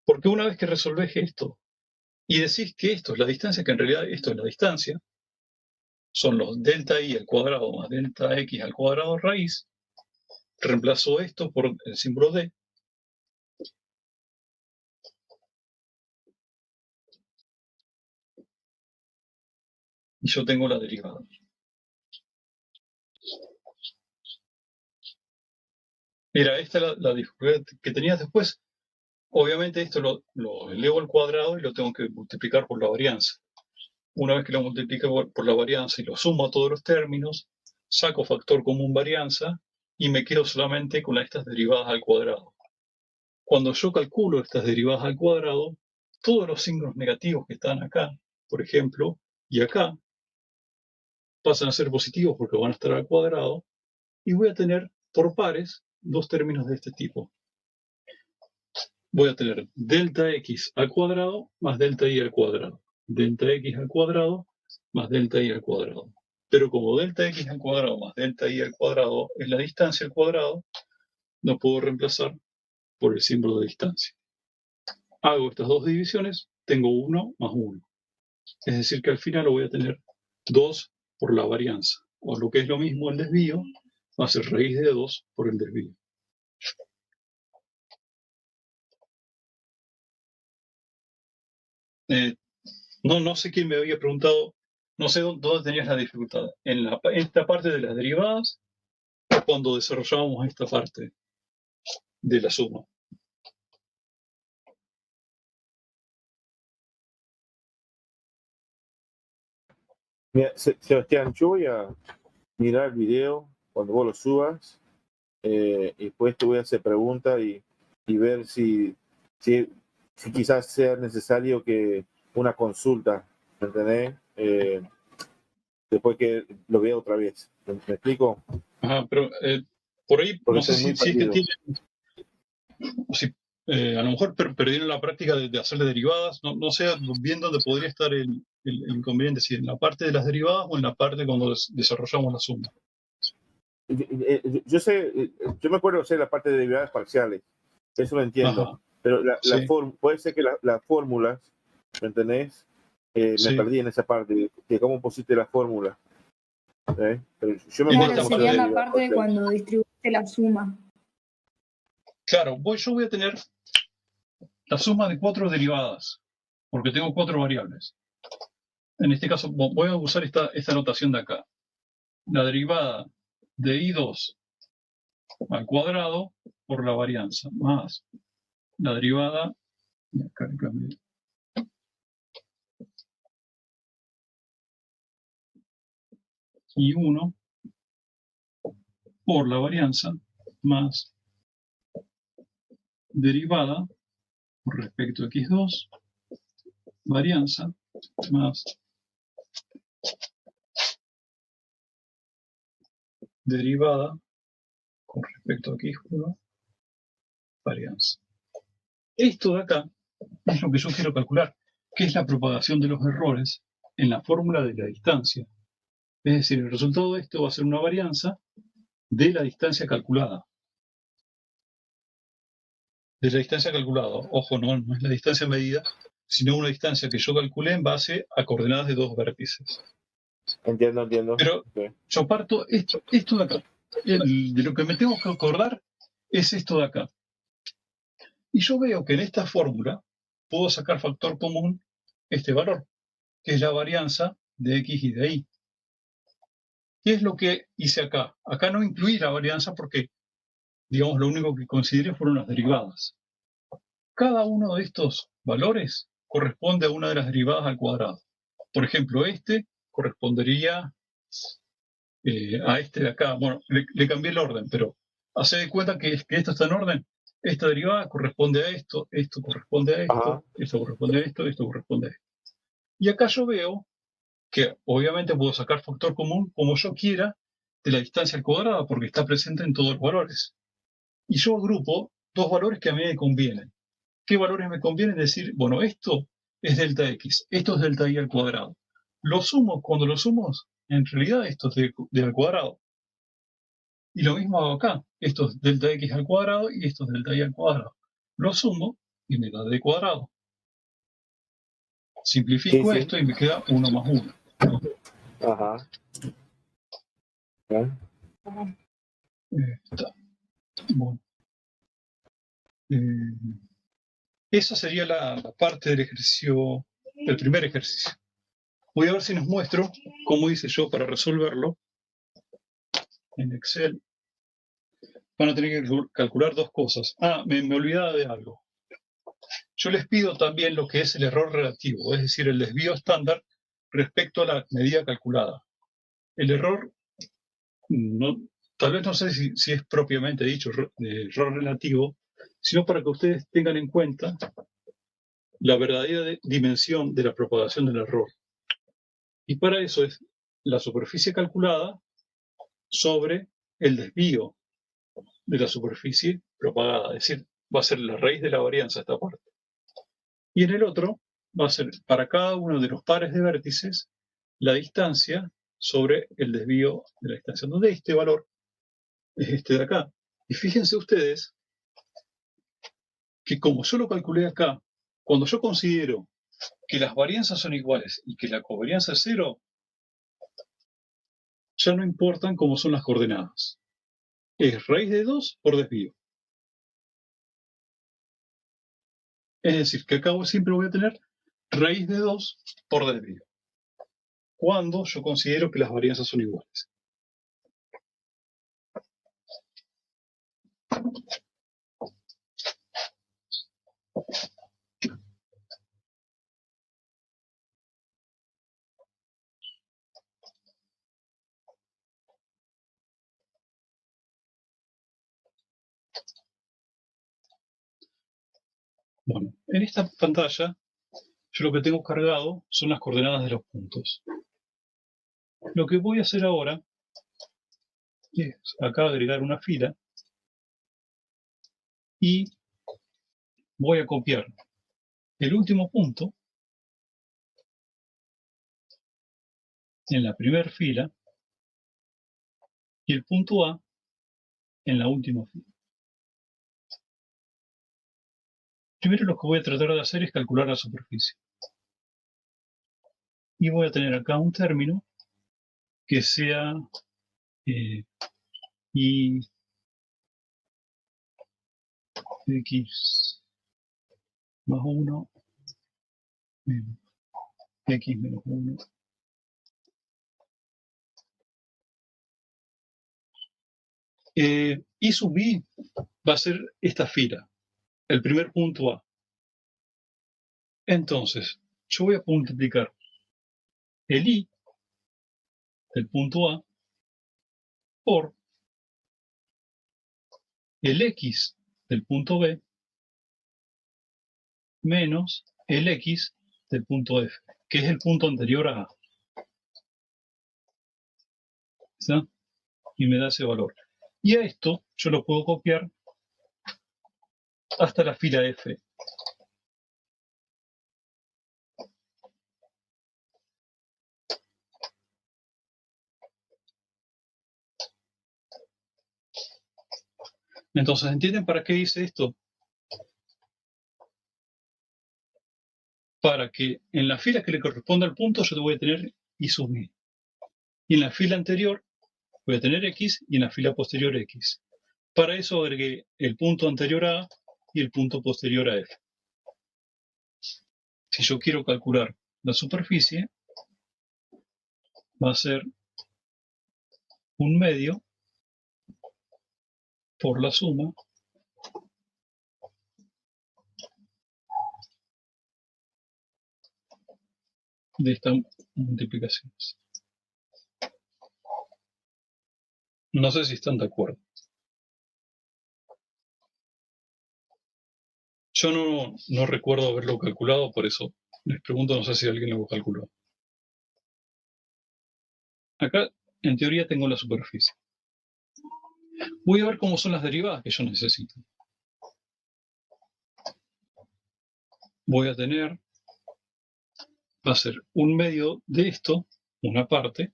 Speaker 2: Porque una vez que resolvés esto y decís que esto es la distancia, que en realidad esto es la distancia, son los delta y al cuadrado más delta x al cuadrado raíz, reemplazo esto por el símbolo d, y yo tengo la derivada. Mira, esta es la dificultad que tenías después. Obviamente esto lo elevo al cuadrado y lo tengo que multiplicar por la varianza. Una vez que lo multiplico por la varianza y lo sumo a todos los términos, saco factor común varianza y me quedo solamente con estas derivadas al cuadrado. Cuando yo calculo estas derivadas al cuadrado, todos los signos negativos que están acá, por ejemplo, y acá, pasan a ser positivos porque van a estar al cuadrado, y voy a tener por pares dos términos de este tipo. Voy a tener delta x al cuadrado más delta y al cuadrado. Delta x al cuadrado más delta y al cuadrado. Pero como delta x al cuadrado más delta y al cuadrado es la distancia al cuadrado, no puedo reemplazar por el símbolo de distancia. Hago estas dos divisiones, tengo 1 más 1. Es decir, que al final lo voy a tener 2 por la varianza. O lo que es lo mismo, el desvío va a ser raíz de 2 por el desvío. No sé quién me había preguntado, no sé dónde tenías la dificultad. En esta parte de las derivadas, o cuando desarrollábamos esta parte de la suma.
Speaker 3: Mira, Sebastián, yo voy a mirar el video cuando vos lo subas y después te voy a hacer preguntas y ver si quizás sea necesario que una consulta, ¿me entendés? Después que lo vea otra vez. ¿Me explico?
Speaker 2: Ajá, pero por ahí,
Speaker 3: Porque
Speaker 2: no sé
Speaker 3: estoy muy
Speaker 2: si es que
Speaker 3: perdido.
Speaker 2: a lo mejor perdieron la práctica de hacerle derivadas, no sé bien dónde podría estar el inconveniente, si en la parte de las derivadas o en la parte cuando desarrollamos la suma.
Speaker 3: Yo sé, yo me acuerdo de hacer la parte de derivadas parciales, eso lo entiendo,
Speaker 2: Ajá,
Speaker 3: pero
Speaker 2: sí,
Speaker 3: puede ser que las fórmulas, ¿me entendés? Me
Speaker 2: sí.
Speaker 3: perdí en esa parte, de cómo pusiste la fórmula. Pero yo me
Speaker 2: En
Speaker 3: acuerdo
Speaker 2: esta
Speaker 3: mucho
Speaker 2: parte.
Speaker 3: de
Speaker 5: Sería la
Speaker 3: derivadas
Speaker 5: parte de
Speaker 3: parciales.
Speaker 5: cuando distribuiste la suma.
Speaker 2: Claro, yo voy a tener la suma de 4 derivadas, porque tengo 4 variables. En este caso, voy a usar esta notación de acá. La derivada de I2 al cuadrado por la varianza, más la derivada, acá le cambié, I1 por la varianza, más derivada con respecto a x2, varianza, más derivada con respecto a x1, varianza. Esto de acá es lo que yo quiero calcular, que es la propagación de los errores en la fórmula de la distancia. Es decir, el resultado de esto va a ser una varianza de la distancia calculada. De la distancia calculada, ojo, no es la distancia medida, sino una distancia que yo calculé en base a coordenadas de 2 vértices.
Speaker 3: Entiendo.
Speaker 2: Pero
Speaker 3: Okay.
Speaker 2: yo parto esto de acá. De lo que me tengo que acordar es esto de acá. Y yo veo que en esta fórmula puedo sacar factor común este valor, que es la varianza de x y de y. ¿Qué es lo que hice acá? Acá no incluí la varianza porque, digamos, lo único que consideré fueron las derivadas. Cada uno de estos valores corresponde a una de las derivadas al cuadrado. Por ejemplo, este correspondería a este de acá. Bueno, le cambié el orden, pero hace de cuenta que esto está en orden. Esta derivada corresponde a esto, esto corresponde a esto,
Speaker 3: Ajá.
Speaker 2: esto corresponde a esto, esto corresponde a esto. Y acá yo veo que obviamente puedo sacar factor común como yo quiera de la distancia al cuadrado porque está presente en todos los valores. Y yo agrupo 2 valores que a mí me convienen. ¿Qué valores me convienen? Decir, bueno, esto es delta x, esto es delta y al cuadrado. Lo sumo, cuando lo sumo, en realidad esto es de al cuadrado. Y lo mismo hago acá. Esto es delta x al cuadrado y esto es delta y al cuadrado. Lo sumo y me da d cuadrado. Simplifico
Speaker 3: Sí.
Speaker 2: esto y me queda 1 más 1.
Speaker 3: Ajá.
Speaker 2: Está. Bueno. Esa sería la parte del ejercicio, del primer ejercicio. Voy a ver si nos muestro cómo hice yo para resolverlo en Excel. Van a tener que calcular 2 cosas. Me olvidaba de algo. Yo les pido también lo que es el error relativo, es decir, el desvío estándar respecto a la medida calculada. El error, tal vez no sé si es propiamente dicho error relativo, sino para que ustedes tengan en cuenta la verdadera dimensión de la propagación del error. Y para eso es la superficie calculada sobre el desvío de la superficie propagada, es decir, va a ser la raíz de la varianza esta parte. Y en el otro va a ser para cada uno de los pares de vértices la distancia sobre el desvío de la distancia, donde este valor es este de acá. Y fíjense ustedes que como yo lo calculé acá, cuando yo considero que las varianzas son iguales y que la covarianza es 0, ya no importan cómo son las coordenadas. Es raíz de 2 por desvío. Es decir, que acá siempre voy a tener raíz de 2 por desvío, cuando yo considero que las varianzas son iguales. Bueno, en esta pantalla yo lo que tengo cargado son las coordenadas de los puntos. Lo que voy a hacer ahora es acá agregar una fila y voy a copiar el último punto en la primera fila y el punto A en la última fila. Primero lo que voy a tratar de hacer es calcular la superficie. Y voy a tener acá un término que sea y x más 1 menos x menos 1. Y sub i va a ser esta fila, el primer punto A. Entonces, yo voy a multiplicar el i del punto A por el x del punto B menos el x del punto F, que es el punto anterior a A. ¿Está? Y me da ese valor. Y a esto yo lo puedo copiar hasta la fila F. Entonces, ¿entienden para qué hice esto? Para que en la fila que le corresponda al punto yo voy a tener i sub i. Y en la fila anterior voy a tener x y en la fila posterior x. Para eso agregué el punto anterior a A y el punto posterior a F. Si yo quiero calcular la superficie, va a ser un medio por la suma de estas multiplicaciones. No sé si están de acuerdo. Yo no recuerdo haberlo calculado, por eso les pregunto, no sé si alguien lo calculó. Acá, en teoría, tengo la superficie. Voy a ver cómo son las derivadas que yo necesito. Voy a tener, va a ser un medio de esto, una parte,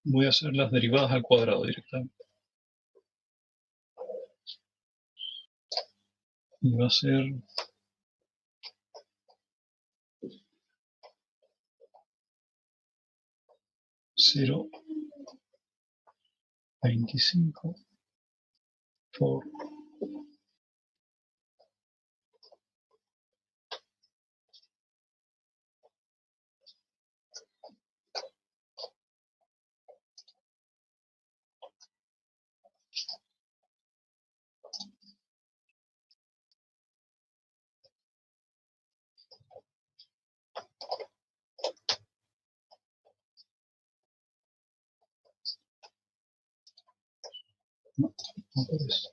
Speaker 2: voy a hacer las derivadas al cuadrado directamente. Y va a ser 0,25 por no por eso.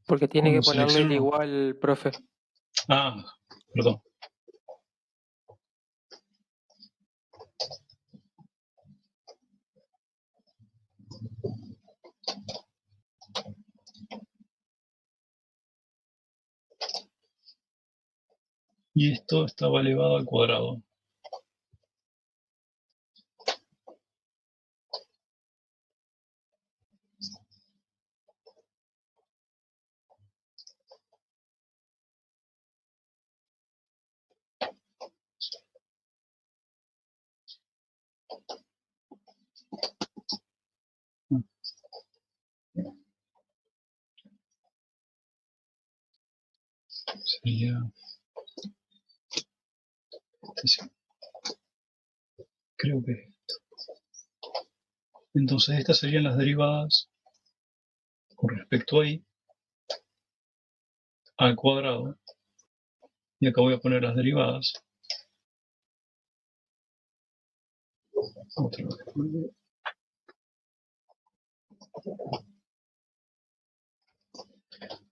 Speaker 4: Porque tiene que
Speaker 2: Cuando
Speaker 4: ponerle el
Speaker 2: selecciono...
Speaker 4: igual, profe.
Speaker 2: Ah, perdón. Y esto estaba elevado al cuadrado. Sería... Creo que esto. Entonces estas serían las derivadas con respecto a y al cuadrado. Y acá voy a poner las derivadas. Otra vez.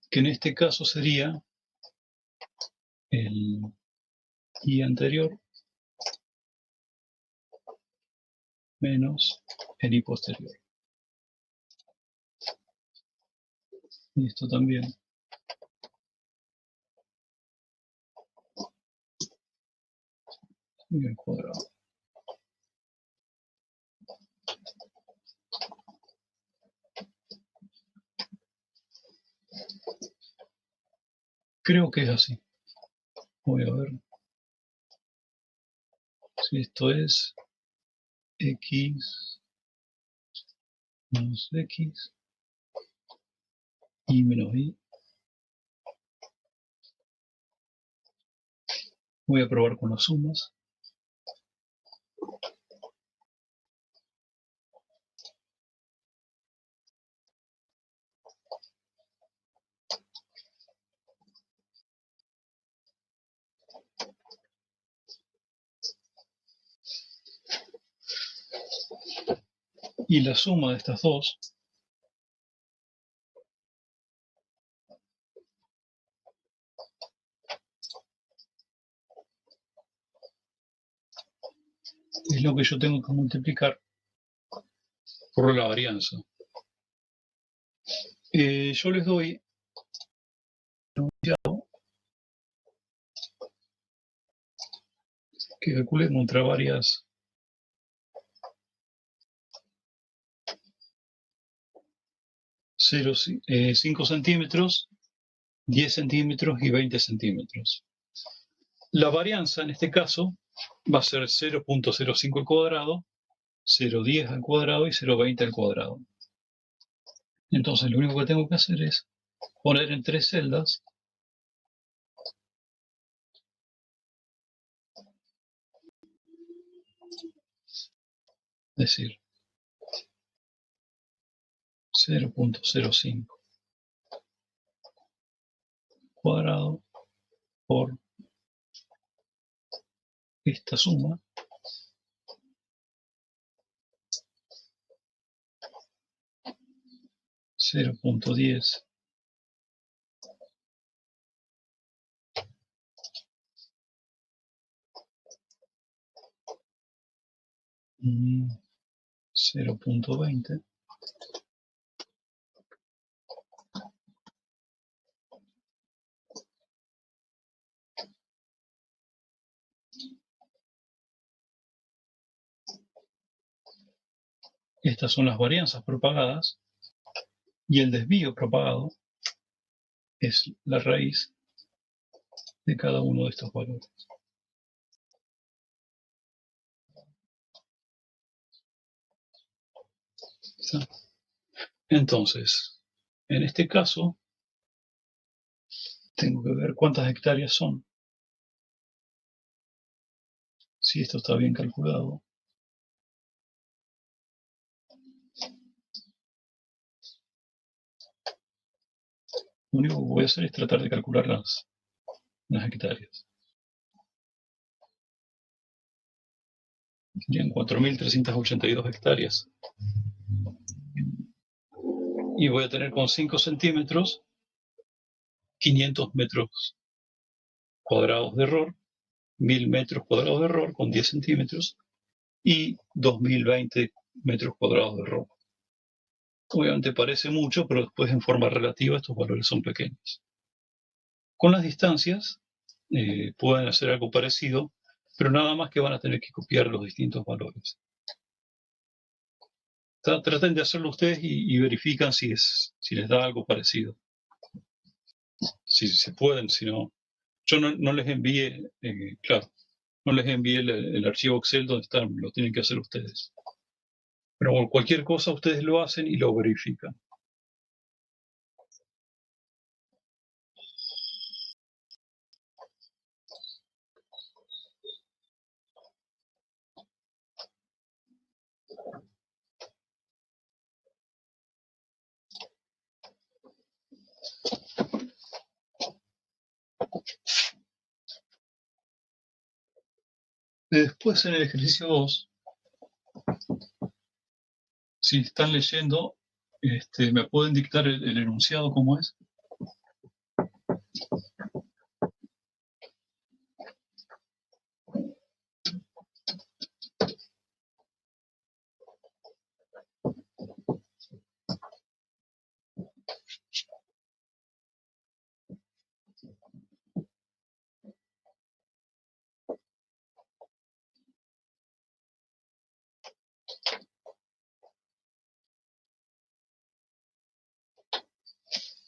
Speaker 2: Que en este caso sería el y anterior menos el y posterior. Y esto también. Y al cuadrado. Creo que es así. Voy a ver si esto es x menos x y menos y. Voy a probar con las sumas. Y la suma de estas dos es lo que yo tengo que multiplicar por la varianza. Yo les doy enunciado que calculen contra varias .5 centímetros, 10 centímetros y 20 centímetros. La varianza en este caso va a ser 0.05 al cuadrado, 0.10 al cuadrado y 0.20 al cuadrado. Entonces lo único que tengo que hacer es poner en 3 celdas es decir, 0.05 cuadrado por esta suma .10 y 0.20 estas son las varianzas propagadas y el desvío propagado es la raíz de cada uno de estos valores. ¿Está? Entonces, en este caso, tengo que ver cuántas hectáreas son. Si esto está bien calculado. Lo único que voy a hacer es tratar de calcular las hectáreas. Serían 4.382 hectáreas. Y voy a tener con 5 centímetros 500 metros cuadrados de error, 1.000 metros cuadrados de error con 10 centímetros y 2.020 metros cuadrados de error. Obviamente parece mucho, pero después en forma relativa estos valores son pequeños. Con las distancias pueden hacer algo parecido, pero nada más que van a tener que copiar los distintos valores. Traten de hacerlo ustedes y verifican si les da algo parecido. Si se pueden, si no. Yo no les envié, claro, no les envié el archivo Excel donde están, lo tienen que hacer ustedes. Pero bueno, cualquier cosa ustedes lo hacen y lo verifican. Después en el ejercicio 2, si están leyendo, me pueden dictar el enunciado como es.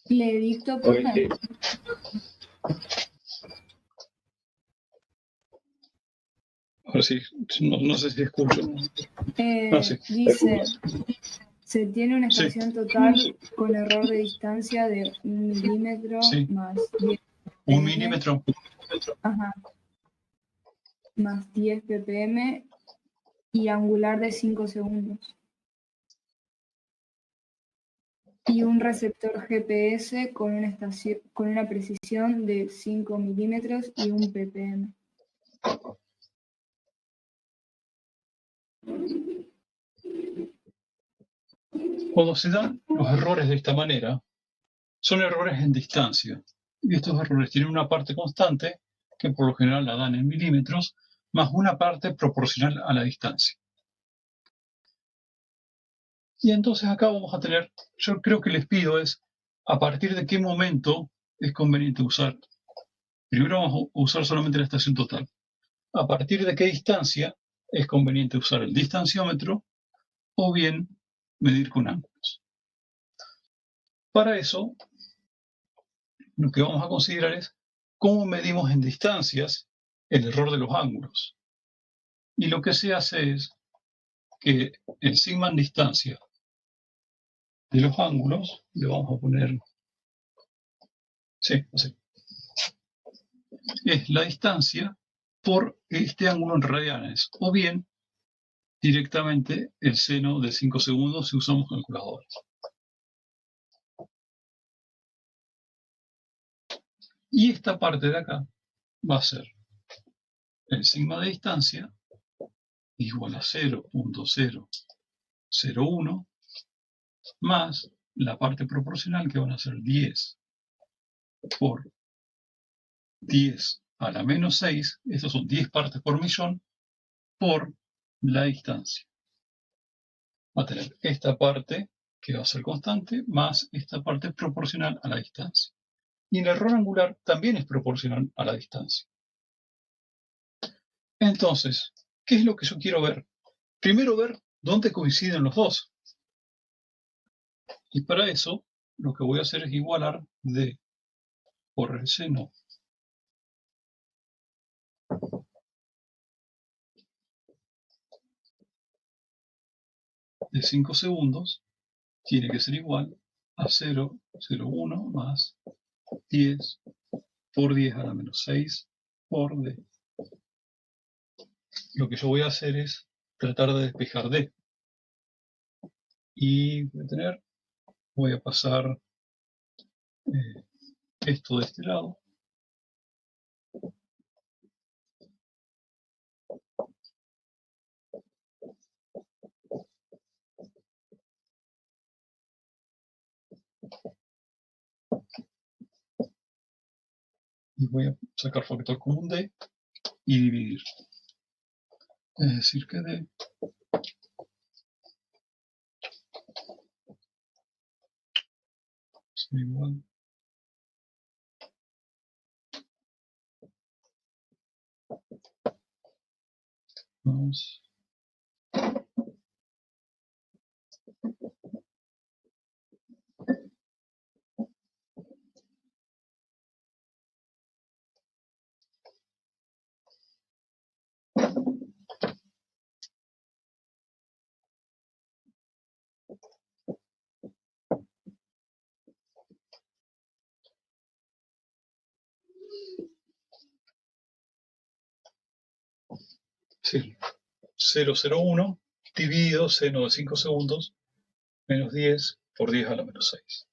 Speaker 5: Le dicto, profe.
Speaker 2: Ahora sí, no sé si escucho. Sí.
Speaker 5: Dice, se tiene una
Speaker 2: Sí.
Speaker 5: estación total con error de distancia de 1 milímetro
Speaker 2: Sí.
Speaker 5: más 10
Speaker 2: 1
Speaker 5: ppm,
Speaker 2: milímetro.
Speaker 5: más 10 ppm y angular de 5 segundos. Y un receptor GPS con una precisión de 5 milímetros y 1 ppm.
Speaker 2: Cuando se dan los errores de esta manera, son errores en distancia. Y estos errores tienen una parte constante, que por lo general la dan en milímetros, más una parte proporcional a la distancia. Y entonces acá vamos a tener, yo creo que les pido es, a partir de qué momento es conveniente usar. Primero vamos a usar solamente la estación total. A partir de qué distancia es conveniente usar el distanciómetro o bien medir con ángulos. Para eso, lo que vamos a considerar es cómo medimos en distancias el error de los ángulos. Y lo que se hace es que el sigma en distancia de los ángulos, le vamos a poner, sí, así, es la distancia por este ángulo en radianes, o bien directamente el seno de 5 segundos si usamos calculadores. Y esta parte de acá va a ser el sigma de distancia igual a 0.001 más la parte proporcional que van a ser 10 por 10 a la menos 6, estos son 10 partes por millón, por la distancia. Va a tener esta parte que va a ser constante más esta parte proporcional a la distancia. Y el error angular también es proporcional a la distancia. Entonces, ¿qué es lo que yo quiero ver? Primero ver dónde coinciden los dos. Y para eso, lo que voy a hacer es igualar d por el seno de 5 segundos, tiene que ser igual a 0,01 más 10 por 10 a la menos 6 por d. Lo que yo voy a hacer es tratar de despejar d. Y voy a pasar esto de este lado. Y voy a sacar factor común d y dividir. Es decir que d es igual Vamos. Sí. 0,01 dividido seno de 5 segundos menos 10 por 10 a la menos 6.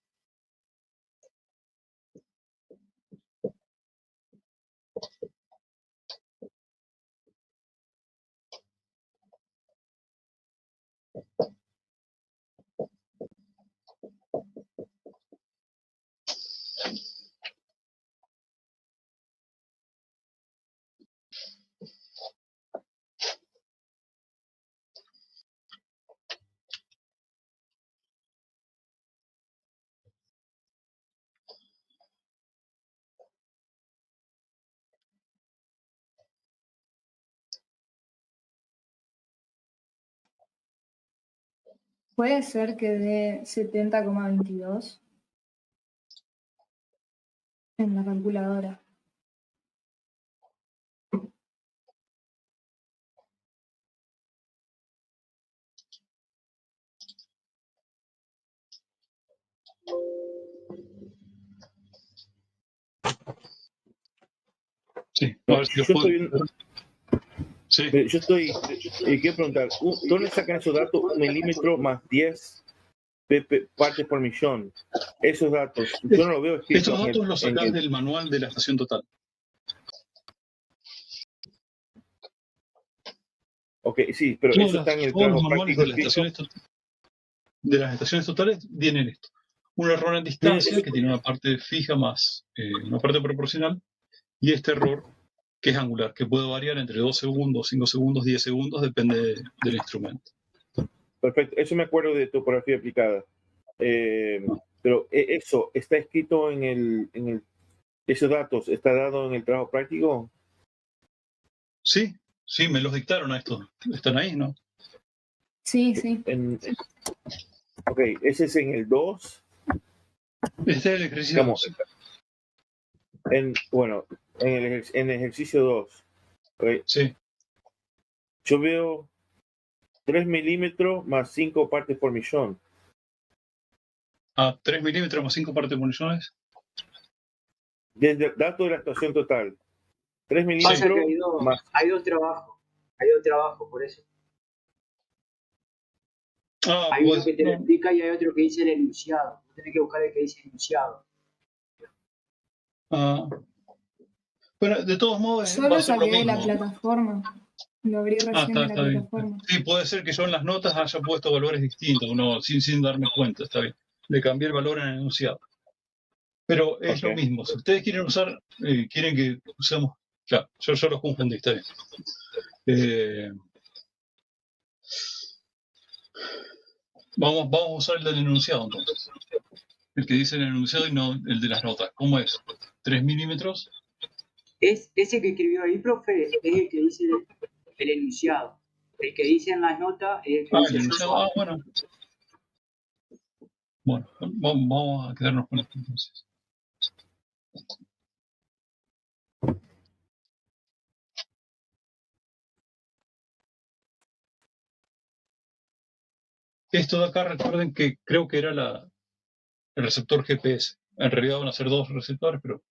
Speaker 5: ¿Puede ser que dé 70,22 en la calculadora?
Speaker 2: Sí, a
Speaker 3: No,
Speaker 2: ver si lo
Speaker 3: yo
Speaker 2: puedo.
Speaker 3: estoy viendo,
Speaker 2: Sí,
Speaker 3: yo estoy, quiero preguntar, ¿dónde sacan esos datos? 1 milímetro más 10 partes por millón. Esos datos, yo no lo veo escrito
Speaker 2: estos datos los
Speaker 3: en
Speaker 2: sacás
Speaker 3: el.
Speaker 2: del manual de la estación total.
Speaker 3: Ok, sí, pero
Speaker 2: Todos
Speaker 3: eso está en el
Speaker 2: todos los
Speaker 3: trabajo
Speaker 2: manuales
Speaker 3: práctico
Speaker 2: de las
Speaker 3: escrito.
Speaker 2: de las estaciones totales vienen esto. Un error en distancia que tiene una parte fija más una parte proporcional, y este error que es angular, que puede variar entre 2 segundos, 5 segundos, 10 segundos, depende del instrumento.
Speaker 3: Perfecto, eso me acuerdo de topografía aplicada. Pero eso está escrito esos datos, ¿está dado en el trabajo práctico?
Speaker 2: Sí, sí, me los dictaron a estos. Están ahí, ¿no?
Speaker 5: Sí, sí.
Speaker 3: Ok, ese es en el 2.
Speaker 2: Este es el ejercicio.
Speaker 3: Digamos, bueno, en el ejercicio 2. Okay,
Speaker 2: Sí.
Speaker 3: yo veo 3 milímetros más 5 partes por millón.
Speaker 2: A 3 milímetros más 5 partes por millones.
Speaker 3: Desde el dato de la estación total. 3
Speaker 6: Pasa
Speaker 3: milímetros
Speaker 6: que
Speaker 3: más.
Speaker 6: hay dos trabajos, por eso. Hay uno
Speaker 2: Pues
Speaker 6: que te lo
Speaker 2: no.
Speaker 6: explica y hay otro que dice el enunciado. Vos tenés que buscar el que dice enunciado.
Speaker 2: Bueno, de todos modos
Speaker 5: Yo
Speaker 2: va a
Speaker 5: lo
Speaker 2: ser lo
Speaker 5: saqué de la
Speaker 2: mismo.
Speaker 5: plataforma. Lo abrí recién de la
Speaker 2: Está bien.
Speaker 5: plataforma.
Speaker 2: Sí, puede ser que yo en las notas haya puesto valores distintos, no, sin darme cuenta, está bien. Le cambié el valor en el enunciado. Pero es lo
Speaker 3: Ok.
Speaker 2: mismo. Si ustedes quieren usar, quieren que usemos. Claro, yo los confundí, está bien. Vamos a usar el del enunciado entonces. El que dice el enunciado y no el de las notas. ¿Cómo es? 3 milímetros.
Speaker 6: Es ese que escribió ahí, profe, es el que dice el enunciado. El que dice en las notas es el que dice
Speaker 2: El
Speaker 6: el
Speaker 2: enunciado.
Speaker 6: enunciado.
Speaker 2: Bueno. Bueno, vamos a quedarnos con esto entonces. Esto de acá, recuerden que creo que era el receptor GPS. En realidad van a ser dos receptores, pero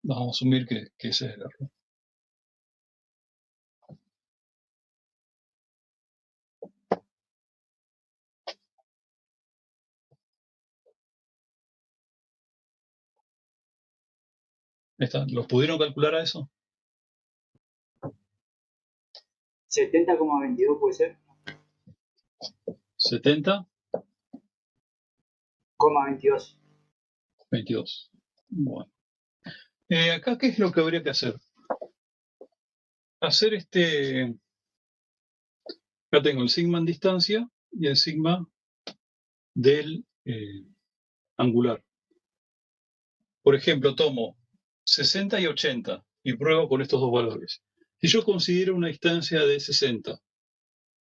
Speaker 2: vamos a asumir que ese es el error. ¿Los pudieron calcular a eso?
Speaker 6: 70,22 puede ser.
Speaker 2: 70,
Speaker 6: 22.
Speaker 2: 22. Bueno. Acá, ¿qué es lo que habría que hacer? Hacer acá tengo el sigma en distancia y el sigma del angular. Por ejemplo, tomo 60 y 80 y pruebo con estos dos valores. Si yo considero una distancia de 60,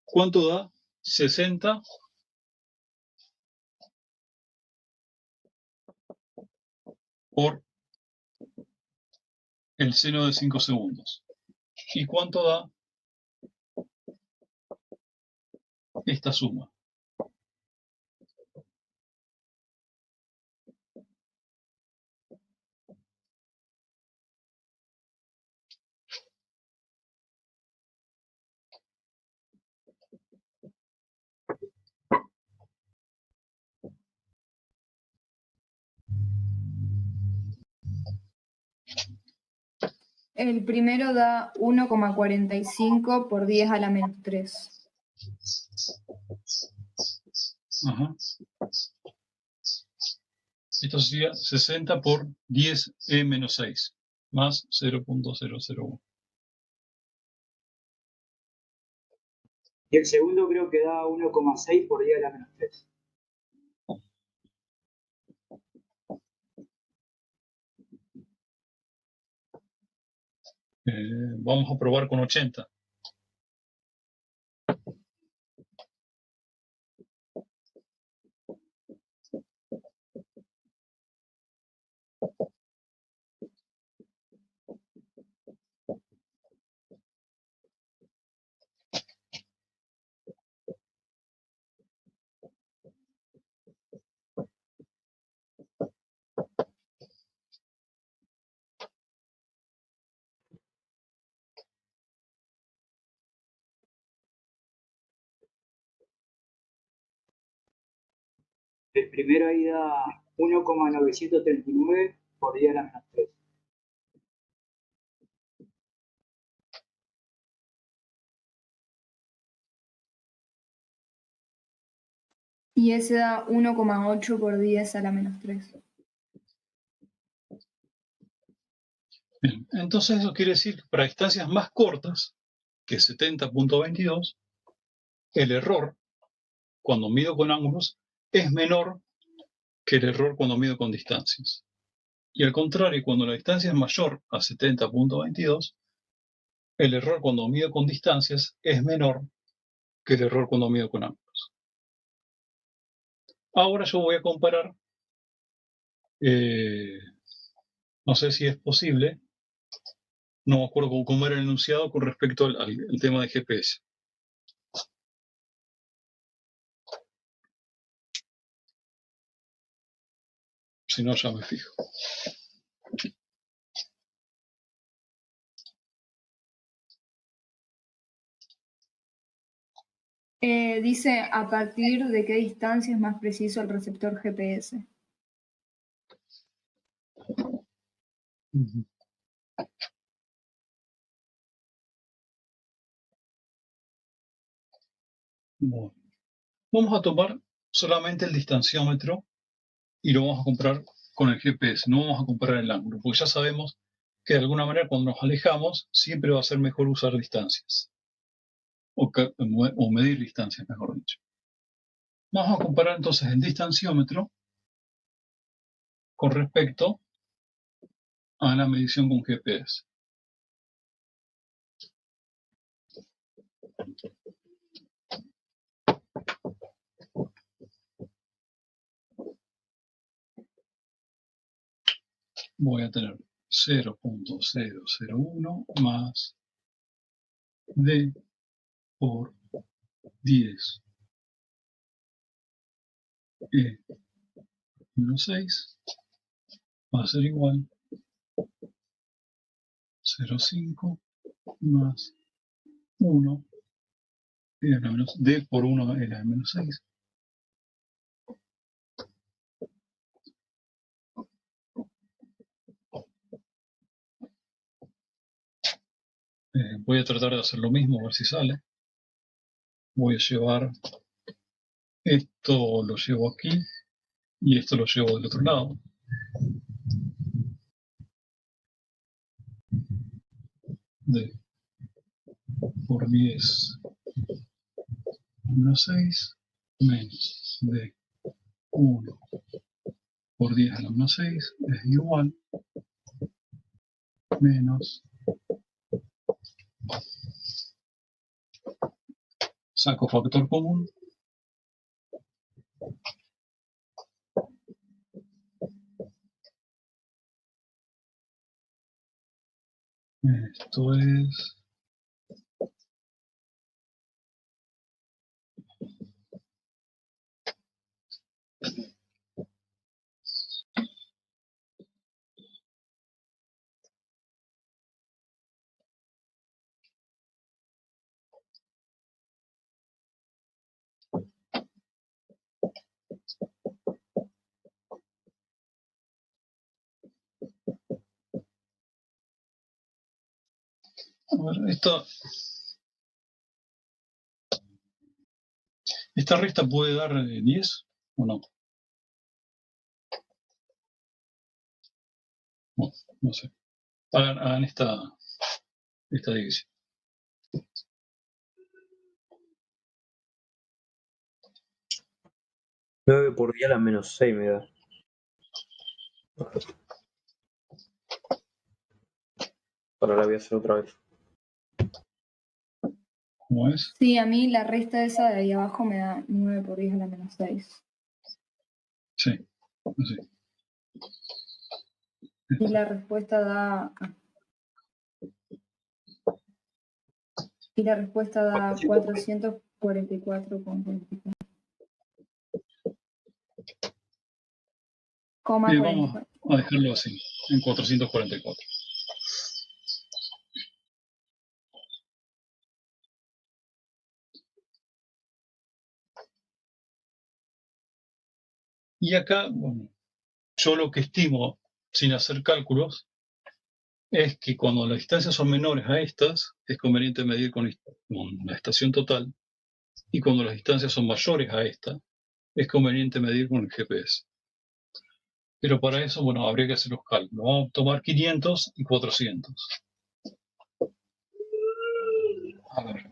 Speaker 2: ¿cuánto da 60 por el seno de 5 segundos? ¿Y cuánto da esta suma?
Speaker 5: El primero da 1,45 por 10 a la menos 3.
Speaker 2: Ajá. Esto sería 60 por 10e menos 6, más 0.001.
Speaker 6: Y el segundo creo que da 1,6 por 10 a la menos 3.
Speaker 2: Vamos a probar con 80.
Speaker 6: El primero ahí da 1,939 por 10 a la menos 3.
Speaker 5: Y ese da 1,8 por 10 a la menos 3.
Speaker 2: Bien, entonces eso quiere decir que para distancias más cortas que 70.22, el error cuando mido con ángulos es menor que el error cuando mido con distancias. Y al contrario, cuando la distancia es mayor a 70.22, el error cuando mido con distancias es menor que el error cuando mido con ángulos. Ahora yo voy a comparar, no sé si es posible, no me acuerdo cómo era el enunciado con respecto al tema de GPS. Si no, ya me fijo.
Speaker 5: Dice a partir de qué distancia es más preciso el receptor GPS.
Speaker 2: Ujú. Bueno, vamos a tomar solamente el distanciómetro y lo vamos a comparar con el GPS, no vamos a comparar el ángulo, porque ya sabemos que de alguna manera cuando nos alejamos siempre va a ser mejor usar distancias, o medir distancias, mejor dicho. Vamos a comparar entonces el distanciómetro con respecto a la medición con GPS. Voy a tener 0.001 más D por 10 E menos 6 va a ser igual 0,5 más 1 D por 1 era de menos 6. Voy a tratar de hacer lo mismo, a ver si sale. Voy a llevar esto, lo llevo aquí, y esto lo llevo del otro lado. D por 10 menos 6 menos D 1 por 10 a la menos 6 es igual menos Saco factor común. Esto es... A ver, esta resta puede dar 10 o no. No, no sé. Hagan esta división.
Speaker 7: 9 por 10 a la menos 6 me da. Ahora la voy a hacer otra vez.
Speaker 2: ¿Cómo es?
Speaker 5: Sí, a mí la resta esa de ahí abajo me da 9 por 10 a la menos 6.
Speaker 2: Sí. Así.
Speaker 5: Y la respuesta da... Y la respuesta da 444,44. Coma
Speaker 2: Vamos
Speaker 5: 44.
Speaker 2: a dejarlo así, en 444. Y acá, bueno, yo lo que estimo, sin hacer cálculos, es que cuando las distancias son menores a estas, es conveniente medir con la estación total, y cuando las distancias son mayores a esta, es conveniente medir con el GPS. Pero para eso, bueno, habría que hacer los cálculos. Vamos a tomar 500 y 400. A ver.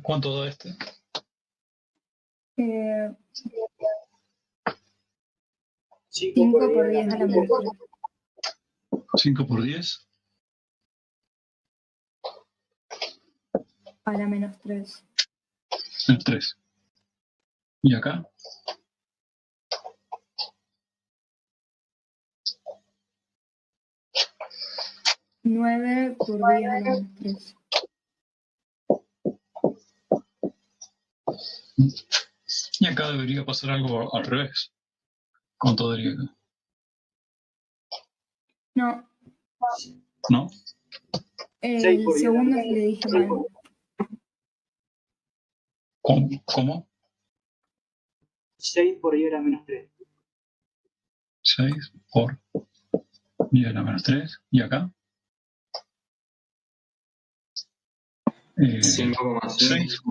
Speaker 2: ¿Cuánto da este?
Speaker 5: 5 por 10 a la menos 3.
Speaker 2: 5 por 10.
Speaker 5: A la menos 3.
Speaker 2: El 3. ¿Y acá?
Speaker 5: 9 por 10 a la menos 3.
Speaker 2: Y acá debería pasar algo al revés. ¿Cuánto daría acá?
Speaker 5: No,
Speaker 2: ¿No?
Speaker 6: 6
Speaker 5: el
Speaker 6: por 10 a la
Speaker 5: segundo
Speaker 6: menos
Speaker 5: le dije mal.
Speaker 2: ¿Cómo?
Speaker 6: 6 por 10 a la menos 3.
Speaker 2: 6 por 10 a la menos 3. ¿Y acá?
Speaker 7: 5,5.
Speaker 2: 6.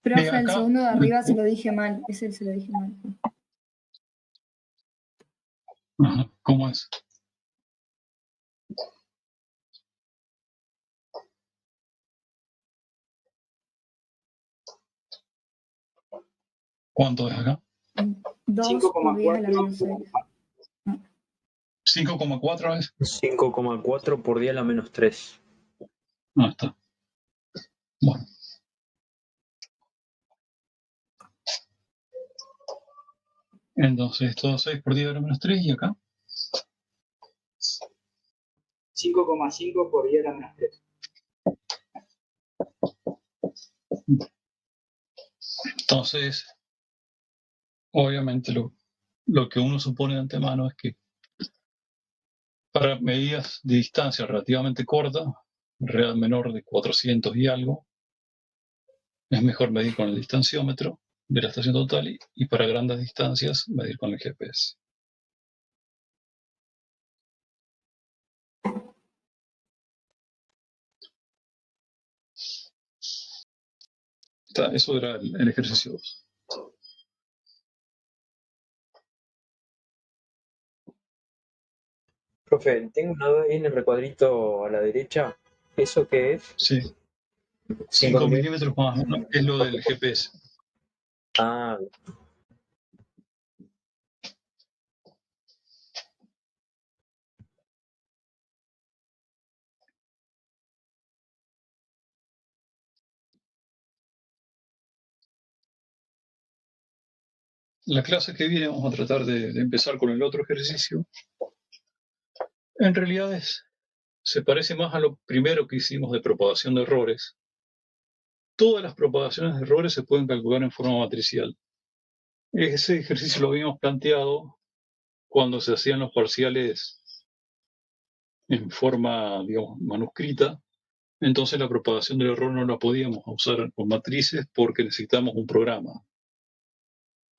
Speaker 5: Profe, el
Speaker 2: Acá,
Speaker 5: segundo de arriba se lo dije mal. Ese se lo dije mal.
Speaker 2: ajá, ¿cómo es? ¿Cuánto es acá?
Speaker 5: 2 por 10 a la menos 6.
Speaker 2: 5,4 es.
Speaker 7: 5,4 por 10 a la menos 3.
Speaker 2: Ah, está. Bueno. Entonces, esto 6 por 10 a la menos 3 y acá.
Speaker 6: 5,5 por 10 a la menos 3.
Speaker 2: Entonces, obviamente lo que uno supone de antemano es que para medidas de distancia relativamente corta, real menor de 400 y algo, es mejor medir con el distanciómetro de la estación total y para grandes distancias medir con el GPS. Eso era el ejercicio 2.
Speaker 7: Profe, tengo una duda ahí en el recuadrito a la derecha. ¿Eso qué es?
Speaker 2: Sí, 5
Speaker 7: 5
Speaker 2: milímetros más uno es lo del GPS.
Speaker 7: Ah,
Speaker 2: La clase que viene vamos a tratar de empezar con el otro ejercicio. En realidad se parece más a lo primero que hicimos de propagación de errores. Todas las propagaciones de errores se pueden calcular en forma matricial. Ese ejercicio lo habíamos planteado cuando se hacían los parciales en forma, digamos, manuscrita. Entonces la propagación del error no la podíamos usar con matrices porque necesitamos un programa.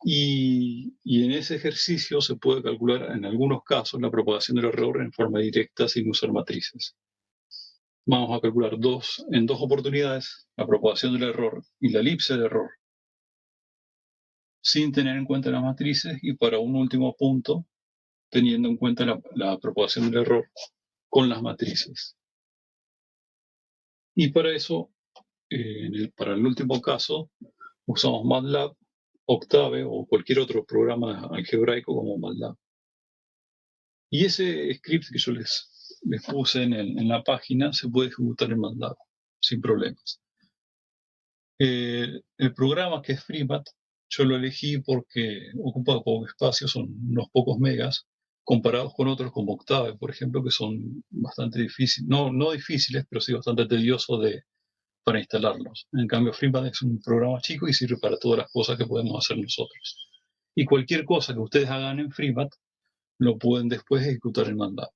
Speaker 2: Y en ese ejercicio se puede calcular en algunos casos la propagación del error en forma directa sin usar matrices. Vamos a calcular en dos oportunidades la propagación del error y la elipse del error sin tener en cuenta las matrices y para un último punto teniendo en cuenta la propagación del error con las matrices. Y para eso, para el último caso, usamos MATLAB, Octave o cualquier otro programa algebraico como MATLAB. Y ese script que yo les puse en la página se puede ejecutar en MATLAB sin problemas. El programa que es FreeMat, yo lo elegí porque ocupa poco espacio, son unos pocos megas, comparados con otros como Octave, por ejemplo, que son bastante difíciles, no difíciles, pero sí bastante tediosos para instalarlos. En cambio, FreeMat es un programa chico y sirve para todas las cosas que podemos hacer nosotros. Y cualquier cosa que ustedes hagan en FreeMat, lo pueden después ejecutar en MATLAB.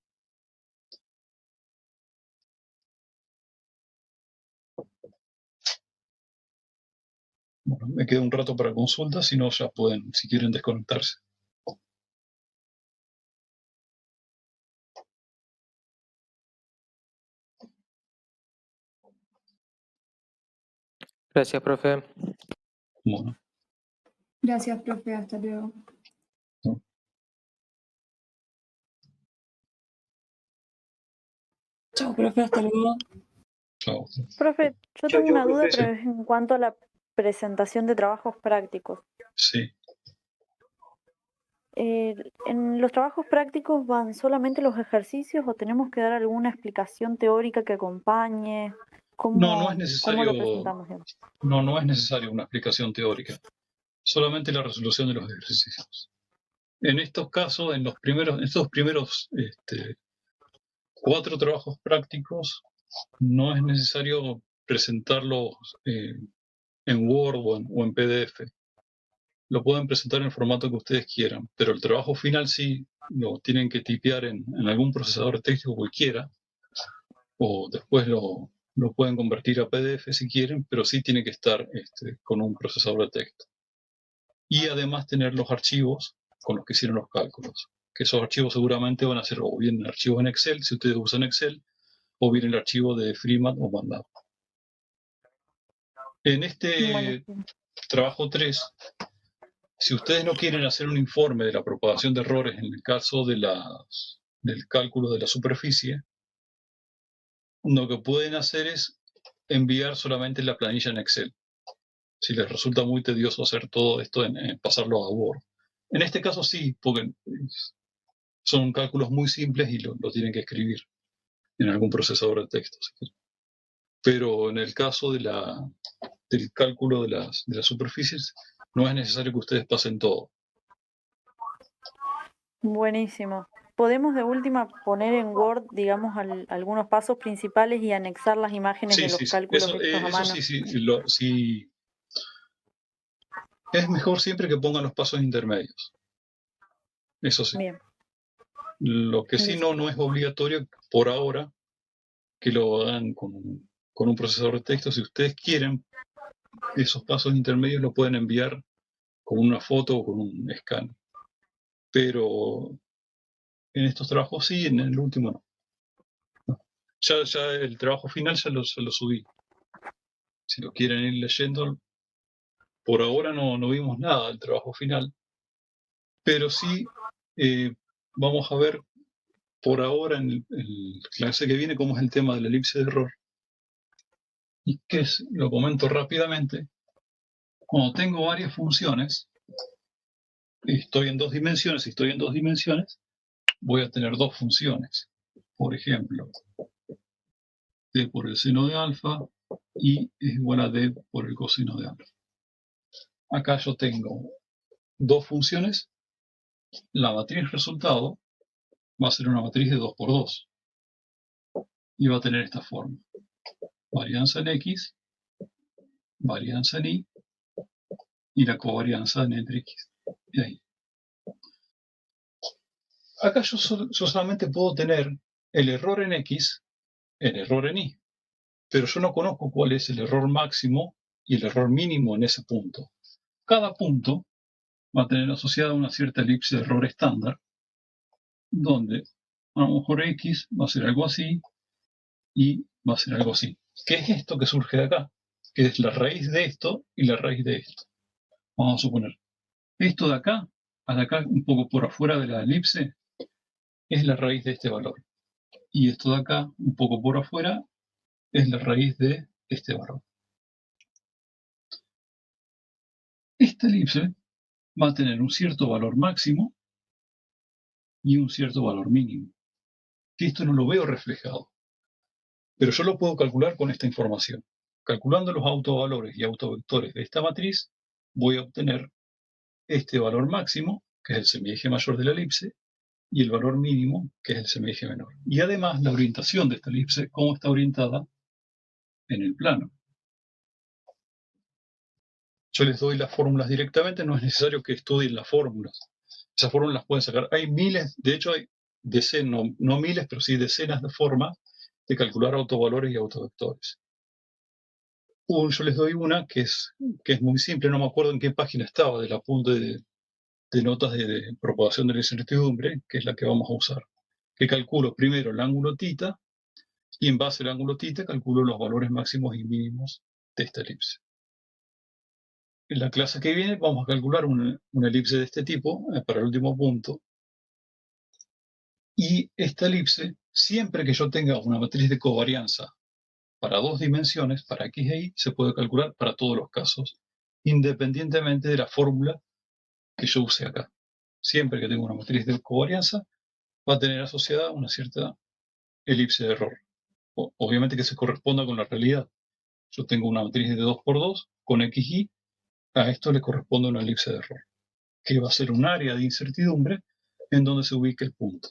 Speaker 2: Bueno, me queda un rato para consultas, si no ya pueden, si quieren, desconectarse.
Speaker 4: Gracias, profe.
Speaker 2: Bueno.
Speaker 5: Gracias, profe. Hasta luego.
Speaker 8: Chao, profe, hasta luego.
Speaker 2: Chao.
Speaker 9: Profe, yo
Speaker 6: Chao,
Speaker 9: tengo una duda,
Speaker 6: profe.
Speaker 9: pero es en cuanto a la presentación de trabajos prácticos.
Speaker 2: Sí.
Speaker 9: ¿En los trabajos prácticos van solamente los ejercicios o tenemos que dar alguna explicación teórica que acompañe?
Speaker 2: No es necesario.
Speaker 9: ¿Cómo lo presentamos?
Speaker 2: No es necesario una explicación teórica. Solamente la resolución de los ejercicios. En estos casos, en estos primeros 4 trabajos prácticos, no es necesario presentarlos en Word o en PDF. Lo pueden presentar en el formato que ustedes quieran, pero el trabajo final sí lo tienen que tipear en algún procesador de texto cualquiera, o después lo pueden convertir a PDF si quieren, pero sí tiene que estar con un procesador de texto. Y además tener los archivos con los que hicieron los cálculos, que esos archivos seguramente van a ser o bien archivos en Excel, si ustedes usan Excel, o bien el archivo de FreeMat o MATLAB. En este trabajo 3, si ustedes no quieren hacer un informe de la propagación de errores en el caso del cálculo de la superficie, lo que pueden hacer es enviar solamente la planilla en Excel. Si les resulta muy tedioso hacer todo esto en pasarlo a Word. En este caso sí, porque son cálculos muy simples y lo tienen que escribir en algún procesador de texto. ¿Sí? Pero en el caso del cálculo de las superficies, no es necesario que ustedes pasen todo.
Speaker 9: Buenísimo. Podemos de última poner en Word, digamos, algunos pasos principales y anexar las imágenes
Speaker 2: Sí,
Speaker 9: de los
Speaker 2: sí, sí.
Speaker 9: cálculos estos a
Speaker 2: Eso
Speaker 9: mano.
Speaker 2: sí, sí. Es mejor siempre que pongan los pasos intermedios. Eso sí.
Speaker 9: Bien,
Speaker 2: Lo que sí
Speaker 9: listo.
Speaker 2: no es obligatorio por ahora que lo hagan con un procesador de texto. Si ustedes quieren, esos pasos intermedios lo pueden enviar con una foto o con un scan. Pero en estos trabajos sí, en el último no. Ya el trabajo final ya lo subí. Si lo quieren ir leyendo, por ahora no vimos nada del trabajo final. Pero sí vamos a ver por ahora en el clase que viene cómo es el tema de la elipse de error. Y que es, lo comento rápidamente, cuando tengo varias funciones, estoy en dos dimensiones, voy a tener dos funciones. Por ejemplo, d por el seno de alfa y es igual a d por el coseno de alfa. Acá yo tengo dos funciones. La matriz resultado va a ser una matriz de 2 por 2 y va a tener esta forma. Varianza en X, varianza en Y y la covarianza en entre X. Y ahí. Acá yo solamente puedo tener el error en X, el error en Y, pero yo no conozco cuál es el error máximo y el error mínimo en ese punto. Cada punto va a tener asociada una cierta elipse de error estándar, donde a lo mejor X va a ser algo así y va a ser algo así. ¿Qué es esto que surge de acá? Que es la raíz de esto y la raíz de esto. Vamos a suponer, esto de acá, hasta acá un poco por afuera de la elipse, es la raíz de este valor. Y esto de acá, un poco por afuera, es la raíz de este valor. Esta elipse va a tener un cierto valor máximo y un cierto valor mínimo. Que esto no lo veo reflejado. Pero yo lo puedo calcular con esta información. Calculando los autovalores y autovectores de esta matriz, voy a obtener este valor máximo, que es el semieje mayor de la elipse, y el valor mínimo, que es el semieje menor. Y además la orientación de esta elipse, cómo está orientada en el plano. Yo les doy las fórmulas directamente, no es necesario que estudien las fórmulas. Esas fórmulas las pueden sacar. Hay miles, de hecho hay decenas, no miles, pero sí decenas de formas de calcular autovalores y autovectores. Yo les doy una que es muy simple, no me acuerdo en qué página estaba del apunte de notas de propagación de la incertidumbre, que es la que vamos a usar. Que calculo primero el ángulo θ y en base al ángulo θ calculo los valores máximos y mínimos de esta elipse. En la clase que viene vamos a calcular una elipse de este tipo para el último punto. Y esta elipse, siempre que yo tenga una matriz de covarianza para dos dimensiones, para X e Y, se puede calcular para todos los casos, independientemente de la fórmula que yo use acá. Siempre que tenga una matriz de covarianza, va a tener asociada una cierta elipse de error. Obviamente que se corresponda con la realidad. Yo tengo una matriz de 2 por 2 con XY, a esto le corresponde una elipse de error, que va a ser un área de incertidumbre en donde se ubica el punto.